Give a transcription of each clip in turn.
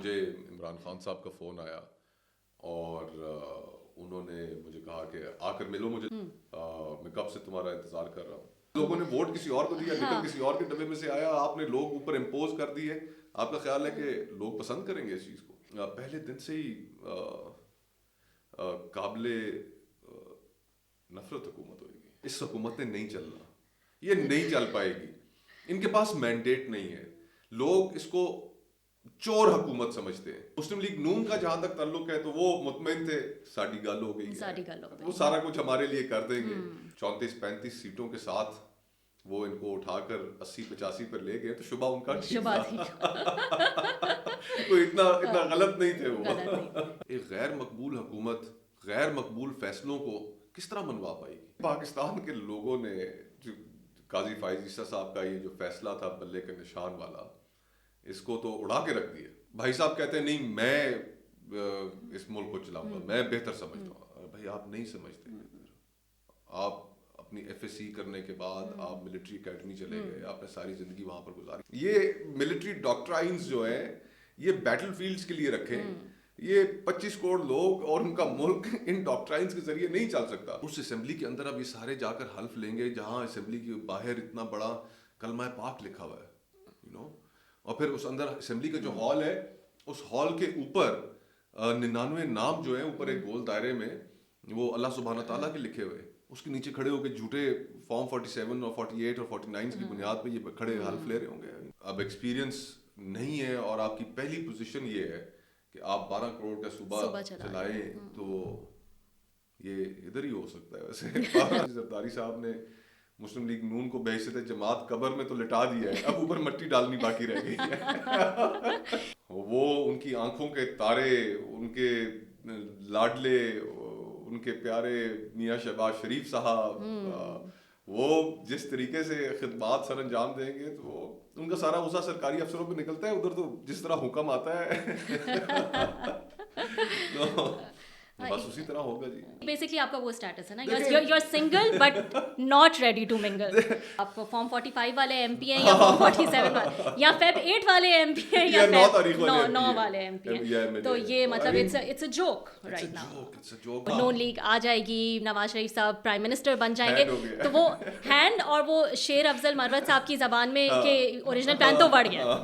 مجھے عمران خان صاحب کا فون آیا اور انہوں نے مجھے کہا کہ آ کر ملو مجھے، میں کب سے تمہارا انتظار کر رہا ہوں. لوگوں نے ووٹ کسی اور کو دیا، نکل کسی اور کے ڈبے میں سے آیا، آپ نے لوگ اوپر امپوز کر دیے. آپ کا خیال ہے کہ لوگ پسند کریں گے اس چیز کو؟ پہلے دن سے ہی قابل نفرت حکومت ہوئے گی. اس حکومت نے نہیں چلنا، یہ نہیں چل پائے گی. ان کے پاس مینڈیٹ نہیں ہے. لوگ اس کو چور حکومت سمجھتے ہیں. مسلم لیگ نون کا جہاں تک تعلق ہے تو وہ مطمئن تھے ساڑھی گل ہو گئی ہے، وہ سارا کچھ ہمارے لیے کر دیں گے. 34-35 سیٹوں کے ساتھ وہ ان کو اٹھا کر 80-85 پر لے گئے تو شبہ ان کا ٹھیک تھا. کوئی اتنا غلط نہیں تھے وہ. ایک غیر مقبول حکومت غیر مقبول فیصلوں کو کس طرح منوا پائے گی؟ پاکستان کے لوگوں نے جو قاضی فائز عیسیٰ صاحب کا یہ جو فیصلہ تھا بلے کے نشان والا، اس کو تو اڑا کے رکھ دیا. بھائی صاحب کہتے ہیں نہیں میں اس ملک کو چلاؤں گا، میں بہتر سمجھتا ہوں. بھائی آپ نہیں سمجھتے. آپ اپنی ایف ایس سی کرنے کے بعد آپ ملٹری اکیڈمی چلے گئے، آپ نے ساری زندگی وہاں پر گزاری. یہ ملٹری ڈاکٹرائنز جو ہیں یہ بیٹل فیلڈز کے لیے رکھیں. یہ 25 کروڑ لوگ اور ان کا ملک ان ڈاکٹرائنز کے ذریعے نہیں چل سکتا. اس اسمبلی کے اندر اب یہ سارے جا کر حلف لیں گے جہاں اسمبلی کے باہر اتنا بڑا کلمہ پاک لکھا ہوا ہے، اور پھر اس اندر اسمبلی کا جو ہال ہے اس ہال کے اوپر 99 نام جو ہیں اوپر ایک گول دائرے میں وہ اللہ سبحانہ تعالیٰ کے لکھے ہوئے، اس کے نیچے کھڑے ہو کے جھوٹے فارم 47 اور 48 اور 49 کی بنیاد پہ یہ کھڑے حلف لے رہے ہوں گے. اب ایکسپیرینس نہیں ہے اور آپ کی پہلی پوزیشن یہ ہے کہ آپ 12 کروڑ کا صوبہ چلائیں تو یہ ادھر ہی ہو سکتا ہے. ویسے زرداری صاحب نے مسلم لیگ نون کو بحیثیت جماعت قبر میں تو لٹا دیا ہے، اب اوپر مٹی ڈالنی باقی رہ گئی ہے. وہ ان کی آنکھوں کے تارے، ان کے لاڈلے، ان کے پیارے میاں شہباز شریف صاحب، وہ جس طریقے سے خدمات سر انجام دیں گے تو ان کا سارا غصہ سرکاری افسروں پہ نکلتا ہے. ادھر تو جس طرح حکم آتا ہے بس اسی طرح ہوگا. جی بیسکلی آپ کا وہ اسٹیٹس ہے نا، you are single but not ready to mingle. آپ فارم 45 والے ایم پی ہیں یا فارم 47 والے یا فیب 8 والے ایم پی ہیں یا 9 والے ایم پی ہیں. تو یہ مطلب it's a joke right now. Noon League آ جائے گی، نواز شریف صاحب پرائم منسٹر بن جائیں گے تو وہ ہینڈ اور وہ شیر افضل مروت صاحب کی زبان میں کہ اوریجنل پلان تو بڑھ گیا.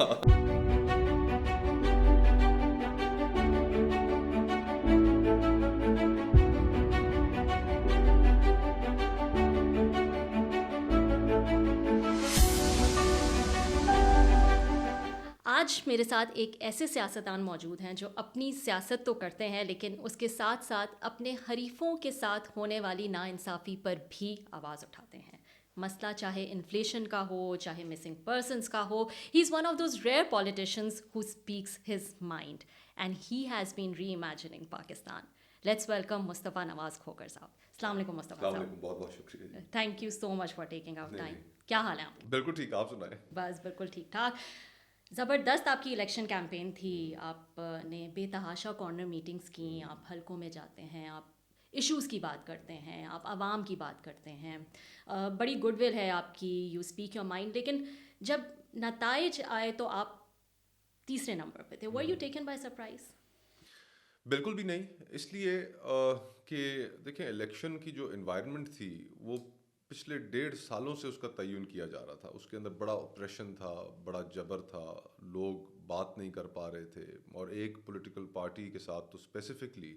آج میرے ساتھ ایک ایسے سیاستدان موجود ہیں جو اپنی سیاست تو کرتے ہیں لیکن اس کے ساتھ ساتھ اپنے حریفوں کے ساتھ ہونے والی ناانصافی پر بھی آواز اٹھاتے ہیں. مسئلہ چاہے انفلیشن کا ہو، چاہے مسنگ پرسنس کا ہو. He is one of those rare politicians who speaks his mind and he has been reimagining Pakistan. Let's welcome Mustafa Nawaz Khokhar صاحب. السلام علیکم مصطفیٰ صاحب. بہت بہت شکریہ. Thank you so much for taking out time. کیا حال ہے آپ کے؟ بالکل ٹھیک، آپ سنائیں. بس بالکل ٹھیک ٹھاک. زبردست آپ کی الیکشن کیمپین تھی. آپ نے بے تحاشا کارنر میٹنگز کیں، آپ حلقوں میں جاتے ہیں، آپ ایشوز کی بات کرتے ہیں، آپ عوام کی بات کرتے ہیں. بڑی گڈ ول ہے آپ کی، یو اسپیک یور مائنڈ. لیکن جب نتائج آئے تو آپ تیسرے نمبر پہ تھے. Were you taken by surprise? بالکل بھی نہیں. اس لیے کہ دیکھیں الیکشن کی جو انوائرمنٹ تھی وہ پچھلے 1.5 سالوں سے اس کا تعین کیا جا رہا تھا. اس کے اندر بڑا اپریشن تھا، بڑا جبر تھا، لوگ بات نہیں کر پا رہے تھے. اور ایک پولیٹیکل پارٹی کے ساتھ تو اسپیسیفکلی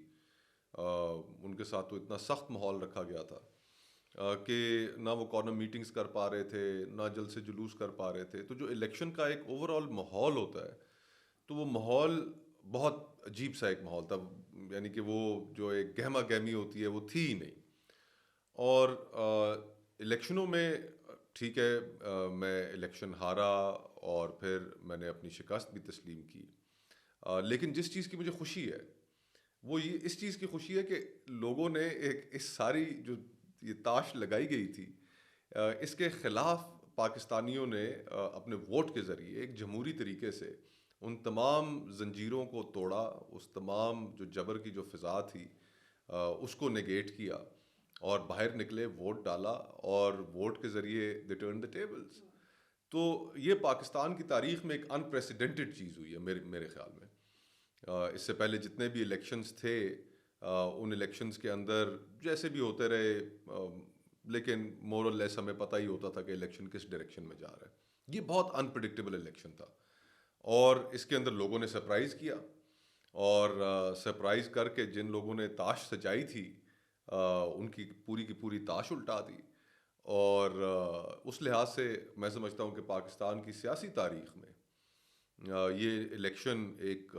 ان کے ساتھ تو اتنا سخت ماحول رکھا گیا تھا کہ نہ وہ کارنر میٹنگز کر پا رہے تھے، نہ جلد سے جلوس کر پا رہے تھے. تو جو الیکشن کا ایک اوور آل ماحول ہوتا ہے تو وہ ماحول بہت عجیب سا ایک ماحول تھا. یعنی کہ وہ جو ایک گہما گہمی ہوتی ہے وہ تھی ہی نہیں. اور الیکشنوں میں ٹھیک ہے میں الیکشن ہارا اور پھر میں نے اپنی شکست بھی تسلیم کی. لیکن جس چیز کی مجھے خوشی ہے وہ یہ اس چیز کی خوشی ہے کہ لوگوں نے اس ساری جو یہ تاش لگائی گئی تھی اس کے خلاف پاکستانیوں نے اپنے ووٹ کے ذریعے ایک جمہوری طریقے سے ان تمام زنجیروں کو توڑا. اس تمام جو جبر کی جو فضا تھی اس کو نیگیٹ کیا اور باہر نکلے، ووٹ ڈالا اور ووٹ کے ذریعے دے ٹرن دا ٹیبلز. تو یہ پاکستان کی تاریخ میں ایک انپریسیڈنٹڈ چیز ہوئی ہے میرے خیال میں. اس سے پہلے جتنے بھی الیکشنز تھے ان الیکشنز کے اندر جیسے بھی ہوتے رہے، لیکن مور اور لیس ہمیں پتہ ہی ہوتا تھا کہ الیکشن کس ڈائریکشن میں جا رہا ہے۔ یہ بہت انپریڈکٹیبل الیکشن تھا، اور اس کے اندر لوگوں نے سرپرائز کیا، اور سرپرائز کر کے جن لوگوں نے تاش سجائی تھی ان کی پوری تاش الٹا دی۔ اور اس لحاظ سے میں سمجھتا ہوں کہ پاکستان کی سیاسی تاریخ میں یہ الیکشن ایک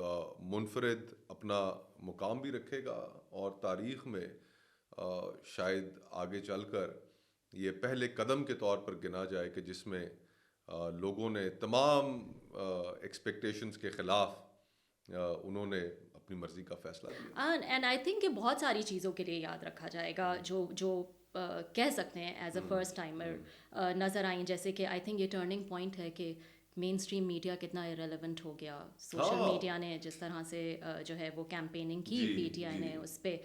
منفرد اپنا مقام بھی رکھے گا، اور تاریخ میں شاید آگے چل کر یہ پہلے قدم کے طور پر گنا جائے کہ جس میں لوگوں نے تمام ایکسپیکٹیشنز کے خلاف انہوں نے اپنی مرضی کا فیصلہ دیا۔ اینڈ آئی تھنک کہ بہت ساری چیزوں کے لیے یاد رکھا جائے گا جو کہہ سکتے ہیں ایز اے فرسٹ ٹائمر نظر آئیں، جیسے کہ آئی تھنک یہ ٹرننگ پوائنٹ ہے کہ مین اسٹریم میڈیا کتنا ارریلیونٹ ہو گیا، سوشل میڈیا نے جس طرح سے جو ہے وہ کیمپیننگ کی پی ٹی آئی نے اس پہ،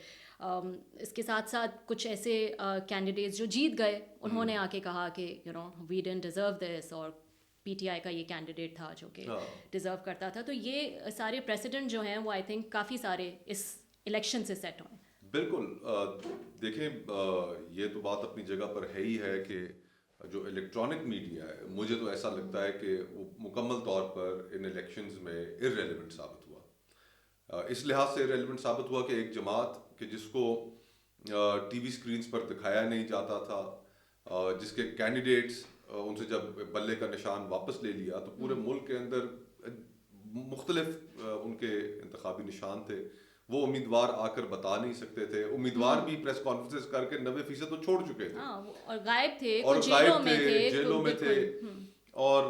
اس کے ساتھ ساتھ کچھ ایسے کینڈیڈیٹس جو جیت گئے انہوں نے آ کے کہا کہ you know we didn't deserve this, اور پی ٹی آئی کا یہ کینڈیڈیٹ تھا جو کہ ڈیزرو کرتا تھا۔ تو یہ سارے پریسیڈنٹ جو ہیں وہ آئی تھنک کافی سارے اس الیکشن سے سیٹ ہوئے۔ بالکل، دیکھیں یہ تو بات اپنی جگہ پر ہے ہی ہے کہ جو الیکٹرانک میڈیا ہے، مجھے تو ایسا لگتا ہے کہ وہ مکمل طور پر ان الیکشنز میں ارریلیونٹ ثابت ہوا۔ اس لحاظ سے ارریلیونٹ ثابت ہوا کہ ایک جماعت کہ جس کو ٹی وی سکرینز پر دکھایا نہیں جاتا تھا، جس کے کینڈیڈیٹس ان سے جب بلے کا نشان واپس لے لیا تو پورے ملک کے اندر مختلف ان کے انتخابی نشان تھے، وہ امیدوار آ کر بتا نہیں سکتے تھے، امیدوار بھی پریس کانفرنسز کر کے 90% تو چھوڑ چکے تھے، اور غائب تھے، اور جیلوں میں تھے، اور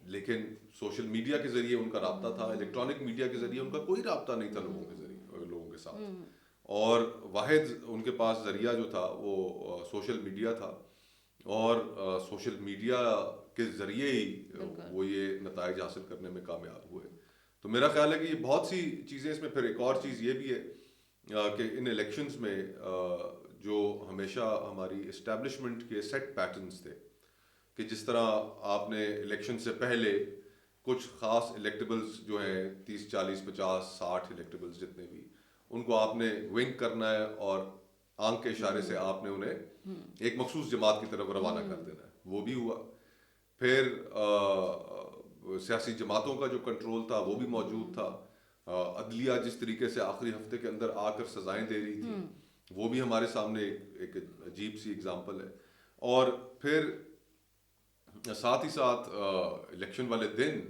لیکن سوشل میڈیا کے ذریعے ان کا رابطہ تھا، الیکٹرانک میڈیا کے ذریعے ان کا کوئی رابطہ نہیں تھا لوگوں کے ساتھ، اور واحد ان کے پاس ذریعہ جو تھا وہ سوشل میڈیا تھا، اور سوشل میڈیا کے ذریعے ہی وہ یہ نتائج حاصل کرنے میں کامیاب ہوئے۔ تو میرا خیال ہے کہ یہ بہت سی چیزیں اس میں، پھر ایک اور چیز یہ بھی ہے کہ ان الیکشنز میں جو ہمیشہ ہماری اسٹیبلشمنٹ کے سیٹ پیٹرنز تھے کہ جس طرح آپ نے الیکشن سے پہلے کچھ خاص الیکٹیبلز جو ہیں 30 40 50 60 الیکٹیبلز جتنے بھی، ان کو آپ نے ونک کرنا ہے اور آنکھ کے اشارے سے آپ نے انہیں ایک مخصوص جماعت کی طرف روانہ کر دینا ہے، وہ بھی ہوا۔ پھر سیاسی جماعتوں کا جو کنٹرول تھا وہ بھی موجود تھا، عدلیہ جس طریقے سے آخری ہفتے کے اندر آ کر سزائیں دے رہی تھی وہ بھی ہمارے سامنے ایک عجیب سی اگزامپل ہے۔ اور پھر ساتھ ہی ساتھ الیکشن والے دن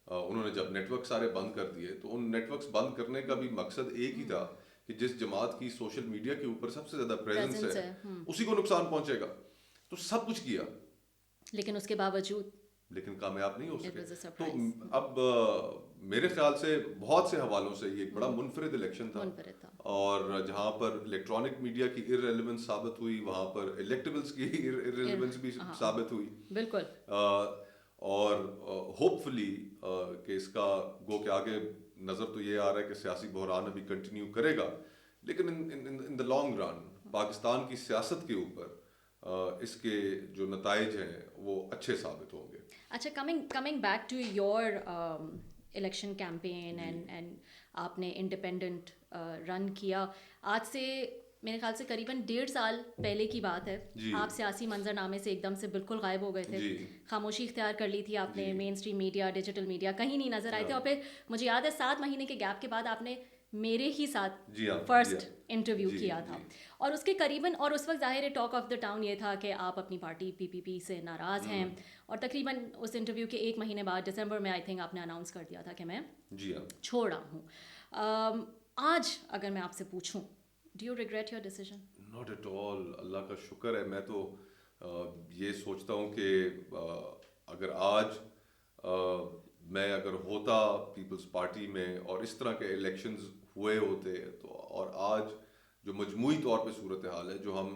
انہوں نے جب نیٹ ورک سارے بند کر دیے تو ان نیٹ ورکس بند کرنے کا بھی مقصد ایک ہی تھا کہ جس جماعت کی سوشل میڈیا کے اوپر سب سے زیادہ پریزنس ہے اسی کو نقصان پہنچے گا، تو سب کچھ کیا لیکن اس کے باوجود کامیاب نہیں ہو سکے۔ تو اب میرے خیال سے بہت سے حوالوں سے یہ ایک بڑا منفرد الیکشن تھا، اور جہاں پر الیکٹرانک میڈیا کی ارریلیونس ثابت ہوئی وہاں پر الیکٹیبلز کی ارریلیونس بھی ثابت ہوئی۔ بالکل، اور ہوپ فلی کہ اس کا گو کہ آگے نظر تو یہ آ رہا ہے کہ سیاسی بحران ابھی کنٹینیو کرے گا، لیکن ان دا لانگ رن پاکستان کی سیاست کے اوپر اس کے جو نتائج ہیں وہ اچھے ثابت ہوں گے۔ اچھا، coming back to your election campaign and آپ نے انڈیپینڈنٹ رن کیا، آج سے میرے خیال سے قریباً 1.5 سال پہلے کی بات ہے، آپ سیاسی منظر نامے سے ایک دم سے بالکل غائب ہو گئے تھے، خاموشی اختیار کر لی تھی آپ نے، مین اسٹریم میڈیا، ڈیجیٹل میڈیا کہیں نہیں نظر آئے تھے، اور پھر مجھے یاد ہے 7 مہینے کے گیپ کے بعد آپ نے میرے ہی ساتھ فرسٹ انٹرویو کیا تھا، اور اس کے قریباً، اور اس وقت ظاہر ہے ٹاک آف دا ٹاؤن یہ تھا کہ آپ اپنی پارٹی PPP سے ناراض ہیں، اور تقریباً اس انٹرویو کے 1 مہینے بعد دسمبر میں آئی تھنک آپ نے اناؤنس کر دیا تھا کہ میں چھوڑ رہا ہوں۔ آج اگر میں آپ سے پوچھوں do you regret your decision? Not at all, اللہ کا شکر ہے۔ میں تو یہ سوچتا ہوں کہ اگر آج میں اگر ہوتا پیپلز پارٹی میں اور اس طرح کے الیکشنز ہوئے ہوتے تو، اور آج جو مجموعی طور پہ صورتحال ہے جو ہم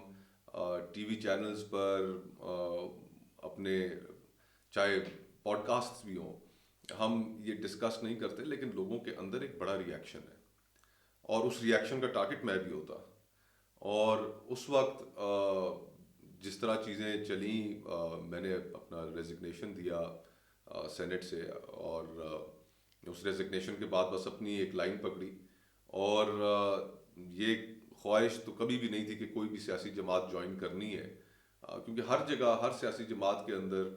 ٹی وی چینلز پر اپنے چاہے پوڈ کاسٹس بھی ہوں ہم یہ ڈسکس نہیں کرتے، لیکن لوگوں کے اندر ایک بڑا ریئیکشن ہے، اور اس ریئیکشن کا ٹارگٹ میں بھی ہوتا، اور اس وقت جس طرح چیزیں چلیں میں نے اپنا ریزگنیشن دیا سینٹ سے، اور اس ریزگنیشن کے بعد بس اپنی ایک لائن پکڑی، اور یہ خواہش تو کبھی بھی نہیں تھی کہ کوئی بھی سیاسی جماعت جوائن کرنی ہے، کیونکہ ہر جگہ ہر سیاسی جماعت کے اندر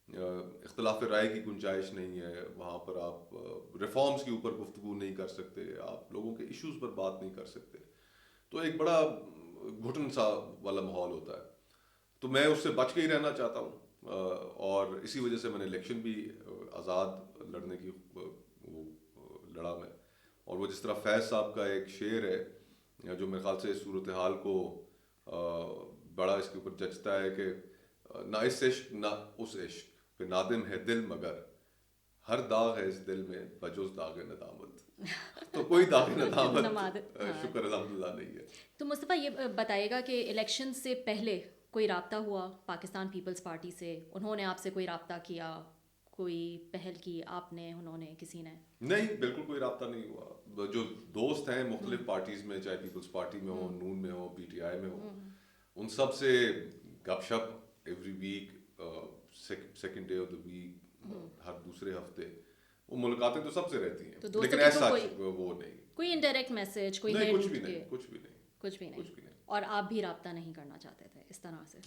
اختلاف رائے کی گنجائش نہیں ہے، وہاں پر آپ ریفارمز کے اوپر گفتگو نہیں کر سکتے، آپ لوگوں کے ایشوز پر بات نہیں کر سکتے، تو ایک بڑا گھٹن سا والا ماحول ہوتا ہے. تو میں اس سے بچ کے ہی رہنا چاہتا ہوں، اور اسی وجہ سے میں نے الیکشن بھی آزاد لڑنے کی وہ لڑا میں. اور وہ جس طرح فیض صاحب کا ایک شعر ہے جو میرے خیال سے صورتحال کو بڑا اس کے اوپر جچتا ہے کہ نہ اس عشق نہ اس عشق پہ نادم ہے دل، مگر ہر داغ ہے اس دل میں بجز داغ ندامت. تو کوئی داغ ندامت شکر الحمدللہ نہیں ہے. تو مصطفیٰ یہ بتائیے گا کہ الیکشن سے پہلے کوئی رابطہ ہوا پاکستان پیپلز پارٹی سے؟ انہوں نے آپ سے کوئی رابطہ کیا، کوئی پہل کی آپ نے، انہوں نے، کسی نے؟ نہیں، بالکل کوئی رابطہ نہیں ہوا. جو دوست ہیں مختلف پارٹیز میں، چاہے پیپلز پارٹی میں ہو، نون میں ہو، پی ٹی آئی میں ہو، ان سب سے گپ شپ every week, second day of the week, ہر دوسرے ہفتے وہ ملاقاتیں تو سب سے رہتی ہیں، لیکن ایسا وہ نہیں، کوئی انڈائریکٹ میسج، کوئی نہیں، کچھ بھی نہیں، کچھ بھی نہیں، کچھ بھی نہیں. اور آپ بھی رابطہ نہیں کرنا چاہتے تھے اس طرح سے؟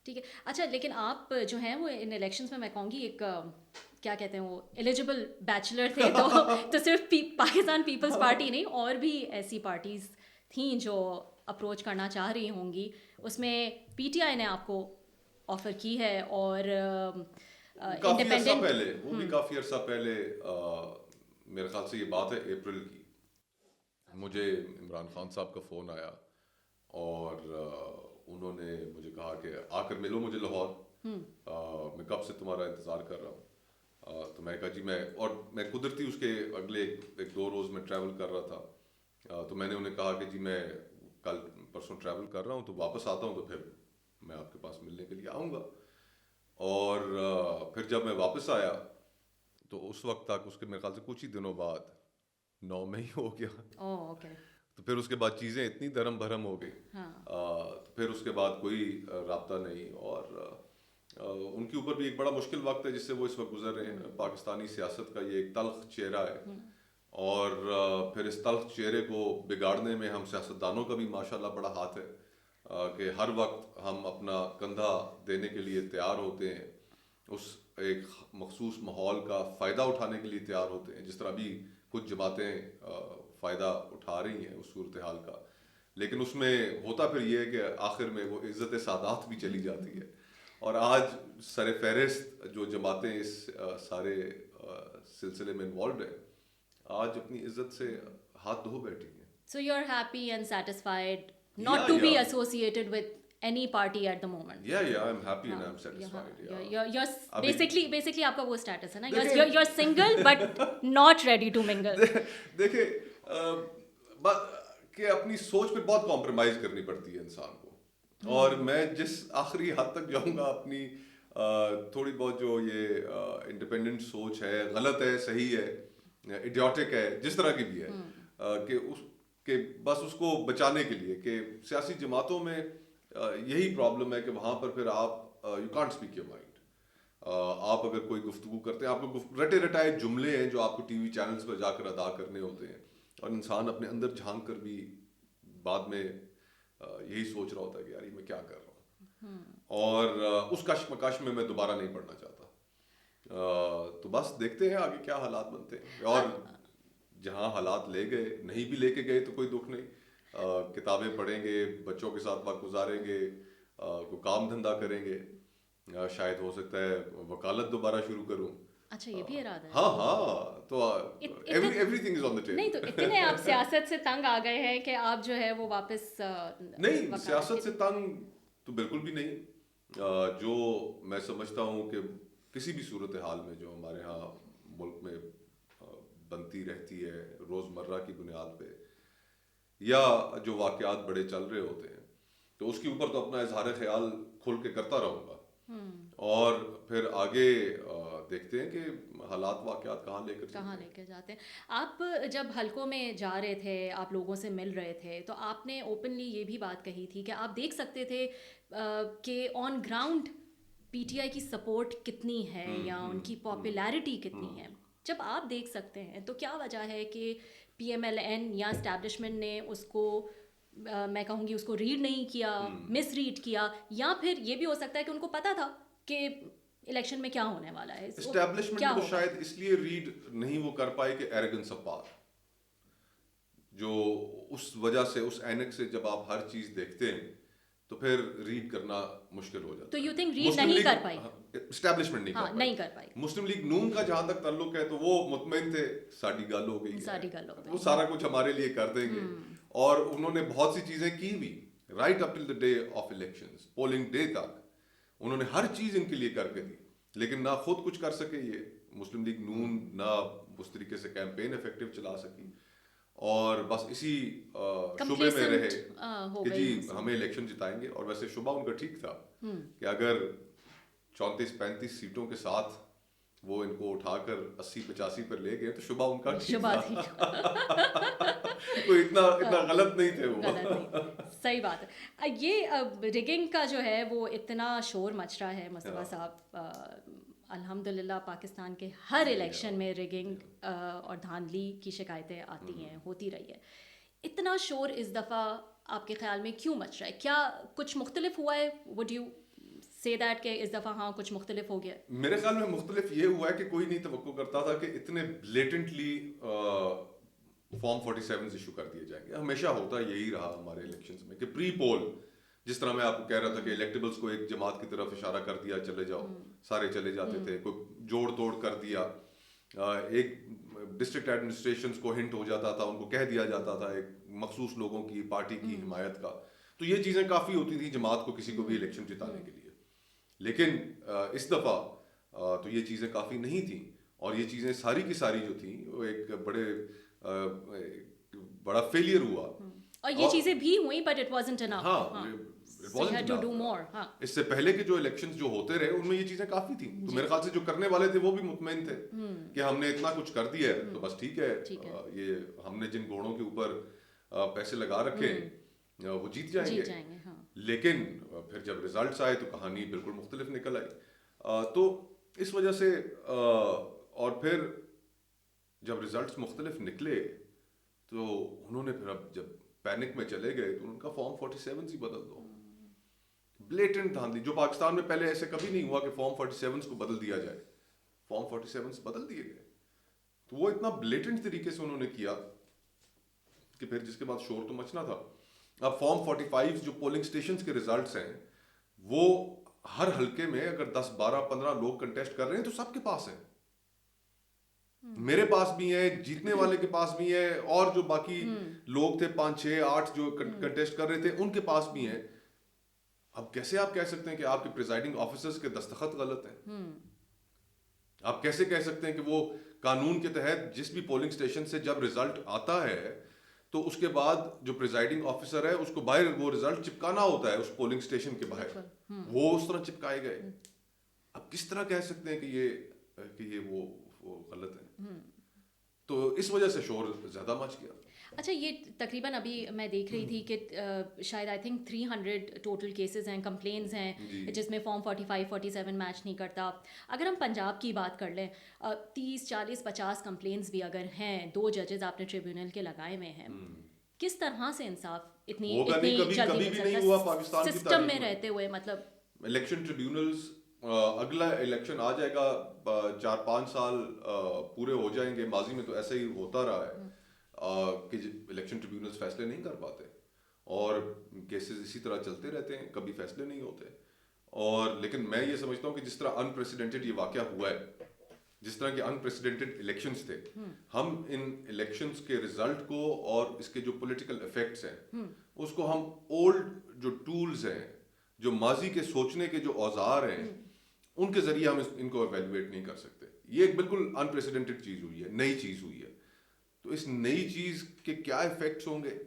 ٹھیک ہے. اچھا، لیکن آپ جو ہیں وہ ان الیکشنز میں کہوں گی ایک کیا کہتے ہیں وہ ایلیجبل بیچلر تھے، تو صرف پاکستان پیپلز پارٹی نہیں، اور بھی ایسی پارٹیز تھیں جو اپروچ کرنا چاہ رہی ہوں گی. اس میں پی ٹی آئی نے آپ کو آفر کی ہے، اور کافی عرصہ پہلے، وہ بھی کافی عرصہ پہلے، میرے خیال سے یہ بات ہے اپریل کی، مجھے عمران خان صاحب کا فون آیا اور انہوں نے مجھے کہا کہ آ کر ملو مجھے لاہور، میں کب سے تمہارا انتظار کر رہا ہوں. تو میں کہا جی میں قدرتی اس کے اگلے ایک دو روز میں ٹریول کر رہا تھا، تو میں نے انہیں کہا کہ جی میں کل پرسوں ٹریول کر رہا ہوں، تو واپس آتا ہوں تو پھر میں آپ کے پاس ملنے کے لیے آؤں گا. اور پھر جب میں واپس آیا تو اس وقت تک، اس کے میرے خیال سے کچھ ہی دنوں بعد 9 مئی ہو گیا. تو پھر اس کے بعد چیزیں اتنی دھرم بھرم ہو گئی، پھر اس کے بعد کوئی رابطہ نہیں. اور ان کے اوپر بھی ایک بڑا مشکل وقت ہے جس سے وہ اس وقت گزر رہے ہیں. پاکستانی سیاست کا یہ ایک تلخ چہرہ ہے، اور پھر اس تلخ چہرے کو بگاڑنے میں ہم سیاستدانوں کا بھی ماشاءاللہ بڑا ہاتھ ہے، کہ ہر وقت ہم اپنا کندھا دینے کے لیے تیار ہوتے ہیں، اس ایک مخصوص ماحول کا فائدہ اٹھانے کے لیے تیار ہوتے ہیں، جس طرح ابھی کچھ جماعتیں فائدہ اٹھا رہی ہیں اس صورتحال کا. لیکن اس میں ہوتا پھر یہ ہے کہ آخر میں وہ عزت سادات بھی چلی جاتی ہے، اور آج سر فہرست جو جماعتیں اس سارے سلسلے میں انوالوڈ ہیں، آج اپنی عزت سے ہاتھ دھو بیٹھی ہیں. So you're happy and satisfied not to be associated with any party at the moment? Yeah, I'm happy and I'm satisfied. You're basically آپ کا وہ اسٹیٹس ہے نا، you're single but not ready to mingle. دیکھیں کہ اپنی سوچ پہ بہت کمپرومائز کرنی پڑتی ہے انسان کو، اور میں جس آخری حد تک جاؤں گا اپنی تھوڑی بہت جو یہ انڈیپینڈنٹ سوچ ہے، غلط ہے، صحیح ہے، ایڈیوٹک ہے، جس طرح کی بھی ہے، کہ بس اس کو بچانے کے لیے، کہ سیاسی جماعتوں میں یہی پرابلم ہے کہ وہاں پر پھر آپ you can't speak your mind. آپ اگر کوئی گفتگو کرتے ہیں، آپ کو رٹے رٹائے جملے ہیں جو آپ کو ٹی وی چینلز پر جا کر ادا کرنے ہوتے ہیں، اور انسان اپنے اندر جھانک کر بھی بعد میں یہی سوچ رہا ہوتا ہے کہ یار یہ میں کیا کر رہا ہوں، اور اس کشمکش میں میں دوبارہ نہیں پڑھنا چاہتا. تو بس دیکھتے ہیں آگے کیا حالات بنتے ہیں، اور جہاں حالات لے گئے، نہیں بھی لے کے گئے تو کوئی دکھ نہیں، کتابیں پڑھیں گے، بچوں کے ساتھ وقت گزاریں گے، کوئی کام دھندا کریں گے، شاید ہو سکتا ہے وکالت دوبارہ شروع کروں. اچھا، یہ بھی ارادہ ہے؟ ہاں، تو every thing is on the table. نہیں تو اتنے آپ سیاست سے تنگ آ گئے ہیں کہ آپ جو ہے وہ واپس؟ نہیں، سیاست سے تنگ تو بالکل بھی نہیں. جو میں سمجھتا ہوں کہ کسی بھی صورتحال میں جو ہمارے ہاں ملک میں بنتی رہتی ہے روزمرہ کی بنیاد پہ، یا جو واقعات بڑے چل رہے ہوتے ہیں، تو اس کے اوپر تو اپنا اظہار خیال کھل کے کرتا رہوں گا، اور پھر آگے دیکھتے ہیں کہ حالات واقعات کہاں لے کے جاتے ہیں. آپ جب حلقوں میں جا رہے تھے، آپ لوگوں سے مل رہے تھے، تو آپ نے اوپنلی یہ بھی بات کہی تھی کہ آپ دیکھ سکتے تھے کہ on ground P T I کی سپورٹ کتنی ہے، یا ان کی پاپولیرٹی کتنی ہے. جب آپ دیکھ سکتے ہیں تو کیا وجہ ہے کہ پی ایم ایل این یا اسٹیبلشمنٹ نے اس کو میں کہوں گی اس کو ریڈ نہیں کیا، مس ریڈ کیا، یا پھر یہ بھی ہو سکتا ہے کہ ان کو پتہ تھا کہ الیکشن میں کیا ہونے والا ہے؟ اسٹیبلشمنٹ کو شاید اس لیے ریڈ نہیں وہ کر پائے کہ ایروگنس آف پاور، جو اس وجہ سے اس اینک سے جب آپ ہر چیز دیکھتے ہیں تو پھر ریڈ کرنا مشکل ہو جاتا ہے. تو یو تھنک ریڈ نہیں کر پائی اسٹیبلشمنٹ نہیں کر پائی. مسلم لیگ نون کا جہاں تک تعلق ہے تو وہ مطمئن تھے ساری گل ہو گئی، وہ سارا کچھ ہمارے لیے کر دیں گے، اور انہوں نے بہت سی چیزیں کی بھی right up till the day of elections, polling day تک انہوں نے ہر چیز ان کے لیے کر کے دی، لیکن نہ خود کچھ کر سکے یہ مسلم لیگ نون، نہ اس طریقے سے کیمپین افیکٹو چلا سکی، اور بس اسی شبے میں رہے کہ جی ہمیں الیکشن جتائیں گے. اور ویسے شبہ ان کا ٹھیک تھا کہ اگر 34-35 سیٹوں کے ساتھ وہ ان کو اٹھا کر 80-85 پر لے گئے تو شبہ ان کا ٹھیک تھا، کوئی اتنا غلط نہیں تھے وہ. صحیح بات ہے. یہ ریگنگ کا جو ہے وہ اتنا شور مچ رہا ہے مصطفیٰ صاحب، الحمدللہ پاکستان کے ہر الیکشن میں ریگنگ اور دھاندلی کی شکایتیں آتی ہیں، ہوتی رہی ہے. اتنا شور اس دفعہ آپ کے خیال میں کیوں مچ رہا ہے؟ کیا کچھ مختلف ہوا ہے؟ وڈ یو say that کہ اس دفعہ ہاں کچھ مختلف ہو گیا؟ میرے خیال میں مختلف یہ ہوا ہے کہ کوئی نہیں توقع کرتا تھا کہ اتنے بلیٹنٹلی فارم 47 ایشو کر دیے جائیں گے. ہمیشہ ہوتا یہی رہا ہمارے الیکشنز میں کہ پری پول، جس طرح میں آپ کو کہہ رہا تھا کہ الیکٹیبلز کو ایک جماعت کی طرف اشارہ کر دیا چلے جاؤ، سارے چلے جاتے تھے، کوئی جوڑ توڑ کر دیا، ایک ڈسٹرکٹ ایڈمنسٹریشنز کو ہنٹ ہو جاتا تھا، ان کو کہہ دیا جاتا تھا ایک مخصوص لوگوں کی پارٹی کی حمایت کا. تو یہ چیزیں کافی ہوتی تھیں جماعت کو کسی کو بھی الیکشن جتانے کے لیے. لیکن اس دفعہ تو یہ چیزیں کافی نہیں تھیں، اور یہ چیزیں ساری کی ساری جو تھیں وہ ایک بڑا فیلئر ہوا. اور یہ چیزیں بھی ہوئیں بٹ اٹ وازنٹ انف. اس سے پہلے کے جو الیکشنز جو ہوتے رہے ان میں یہ چیزیں کافی تھیں، تو میرے خیال سے جو کرنے والے تھے وہ بھی مطمئن تھے کہ ہم نے اتنا کچھ کر دیا ہے تو بس ٹھیک ہے، یہ ہم نے جن گھوڑوں کے اوپر پیسے لگا رکھے وہ جیت جائیں گے. لیکن پھر جب ریزلٹس آئے تو کہانی بالکل مختلف نکل آئی. تو اس وجہ سے اور پھر جب ریزلٹس مختلف نکلے تو انہوں نے پھر اب جب پینک میں چلے گئے تو ان کا فارم 47 ہی بدل دو. بلیٹنٹ دھاندلی جو پاکستان میں پہلے ایسے کبھی نہیں ہوا کہ فارم 47 کو بدل دیا جائے. فارم 47 بدل دیے گئے، تو وہ اتنا بلیٹنٹ طریقے سے انہوں نے کیا کہ پھر جس کے بعد شور تو مچنا تھا. اب فارم 45 جو پولنگ اسٹیشنز کے ریزلٹس ہیں وہ ہر حلقے میں اگر 10-12-15 لوگ کنٹیسٹ کر رہے ہیں تو سب کے پاس ہیں، میرے پاس بھی ہیں، جیتنے والے کے پاس بھی ہیں، اور جو باقی لوگ تھے 5-6-8 جو کنٹیسٹ کر رہے تھے ان کے پاس بھی ہیں. اب کیسے آپ کہہ سکتے ہیں کہ آپ کے پریزائڈنگ آفیسرز کے دستخط غلط ہیں؟ آپ کیسے کہہ سکتے ہیں کہ وہ قانون کے تحت جس بھی پولنگ اسٹیشن سے جب ریزلٹ آتا ہے تو اس کے بعد جو پریزائڈنگ آفیسر ہے اس کو باہر وہ ریزلٹ چپکانا ہوتا ہے اس پولنگ اسٹیشن کے باہر، وہ اس طرح چپکائے گئے؟ اب کس طرح کہہ سکتے ہیں کہ یہ وہ غلط ہے؟ تو اس وجہ سے شور زیادہ مچ گیا. اچھا، یہ تقریباً ابھی میں دیکھ رہی تھی کہ شاید آئی تھنک 300 ٹوٹل کیسز ہیں، کمپلینز ہیں جس میں فارم 45-47 میچ نہیں کرتا. اگر ہم پنجاب کی بات کر لیں، 30-40-50 کمپلینز بھی اگر ہیں، 2 ججز آپ نے ٹریبیونل کے لگائے ہوئے ہیں، کس طرح سے انصاف اتنی جلدی مل سکتا ہے سسٹم میں رہتے ہوئے؟ مطلب الیکشن ٹریبیونلز، اگلا الیکشن آ جائے گا، 4-5 سال پورے ہو جائیں گے، ماضی میں تو ایسا ہی ہوتا رہا ہے کہ الیکشن ٹریبیونلز فیصلے نہیں کر پاتے اور کیسز اسی طرح چلتے رہتے ہیں، کبھی فیصلے نہیں ہوتے. اور لیکن میں یہ سمجھتا ہوں کہ جس طرح انپریسیڈنٹڈ یہ واقعہ ہوا ہے، جس طرح کے انپریسیڈنٹڈ الیکشنز تھے، ہم ان الیکشنز کے رزلٹ کو اور اس کے جو پولیٹیکل افیکٹس ہیں اس کو ہم اولڈ جو ٹولز ہیں، جو ماضی کے سوچنے کے جو اوزار ہیں، ان کے ذریعے ہم ان کو ایویلویٹ نہیں کر سکتے. یہ ایک بالکل انپریسیڈنٹڈ چیز ہوئی ہے، نئی چیز ہوئی ہے. تو اس نئی چیز کے کیا افیکٹس ہوں گے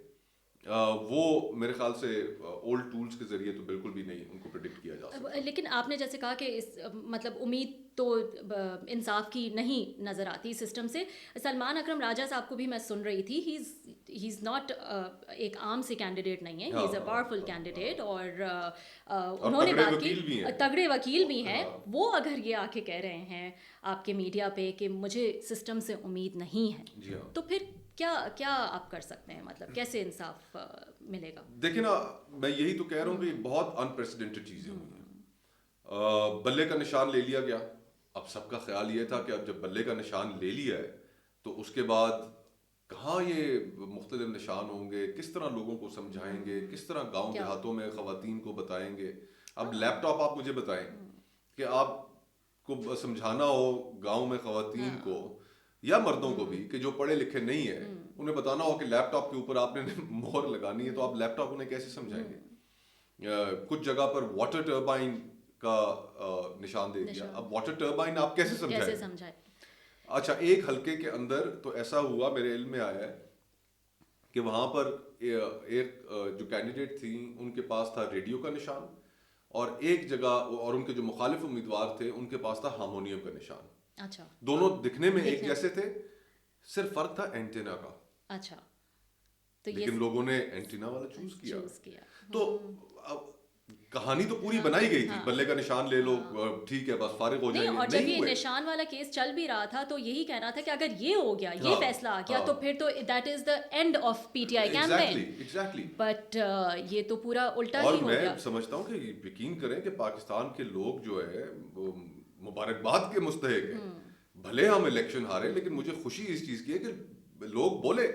وہ میرے خیال سے اولڈ ٹولز کے ذریعے تو بالکل بھی نہیں ان کو پریڈکٹ کیا جا سکتا. لیکن آپ نے جیسے کہا کہ اس مطلب امید تو انصاف کی نہیں نظر آتی سسٹم سے. سلمان اکرم راجہ صاحب کو بھی میں سن رہی تھی, ہی از ناٹ ایک عام سے کینڈیڈیٹ نہیں ہے, ہی از اے پاورفل کینڈیڈیٹ, اور انہوں نے بات کی, تگڑے وکیل بھی ہیں. وہ اگر یہ آ کے کہہ رہے ہیں آپ کے میڈیا پہ کہ مجھے سسٹم سے امید نہیں ہے, تو پھر کیا آپ کر سکتے ہیں, مطلب کیسے انصاف ملے گا؟ دیکھیں نا, میں یہی تو کہہ رہا ہوں کہ بہت انپریسیڈنٹڈ چیزیں ہوئی ہیں. بلے کا نشان لے لیا گیا. اب سب کا خیال یہ تھا کہ اب جب بلے کا نشان لے لیا ہے تو اس کے بعد کہاں یہ مختلف نشان ہوں گے, کس طرح لوگوں کو سمجھائیں گے, کس طرح گاؤں دیہاتوں میں خواتین کو بتائیں گے. اب لیپ ٹاپ آپ مجھے بتائیں کہ آپ کو سمجھانا ہو گاؤں میں خواتین کو یا مردوں کو بھی کہ جو پڑھے لکھے نہیں ہیں, انہیں بتانا ہو کہ لیپ ٹاپ کے اوپر آپ نے مہر لگانی ہے, تو آپ لیپ ٹاپ انہیں کیسے سمجھائیں گے؟ کچھ جگہ پر واٹر ٹربائن کا نشان دے دیا. اب واٹر ٹربائن آپ کیسے سمجھائیں؟ اچھا, ایک حلقے کے اندر تو ایسا ہوا, میرے علم میں آیا ہے کہ وہاں پر ایک جو کینڈیڈیٹ تھیں ان کے پاس تھا ریڈیو کا نشان, اور ایک جگہ اور ان کے جو مخالف امیدوار تھے ان کے پاس تھا ہارمونیم کا نشان. اچھا, دونوں دکھنے میں ایک جیسے تھے, صرف فرق تھا اینٹینا کا. اچھا, تو لیکن لوگوں نے اینٹینا والا چوز کیا. تو تو کہانی تو پوری بنائی گئی تھی, بلے کا نشان لے لو, ٹھیک ہے, بس فارغ ہو جائیں گے. اور جب یہ نشان والا کیس چل بھی رہا تھا تو یہی کہنا تھا کہ اگر یہ ہو گیا, یہ فیصلہ آ گیا, تو پھر تو that is the and of P T I campaign. But یہ تو الٹا ہی ہو گیا. اور میں سمجھتا ہوں کہ یقین کریں کہ پاکستان کے لوگ جو ہے مبارکباد کے مستحق ہیں. بھلے ہم الیکشن ہارے, لیکن مجھے خوشی اس چیز کی ہے کہ لوگ بولے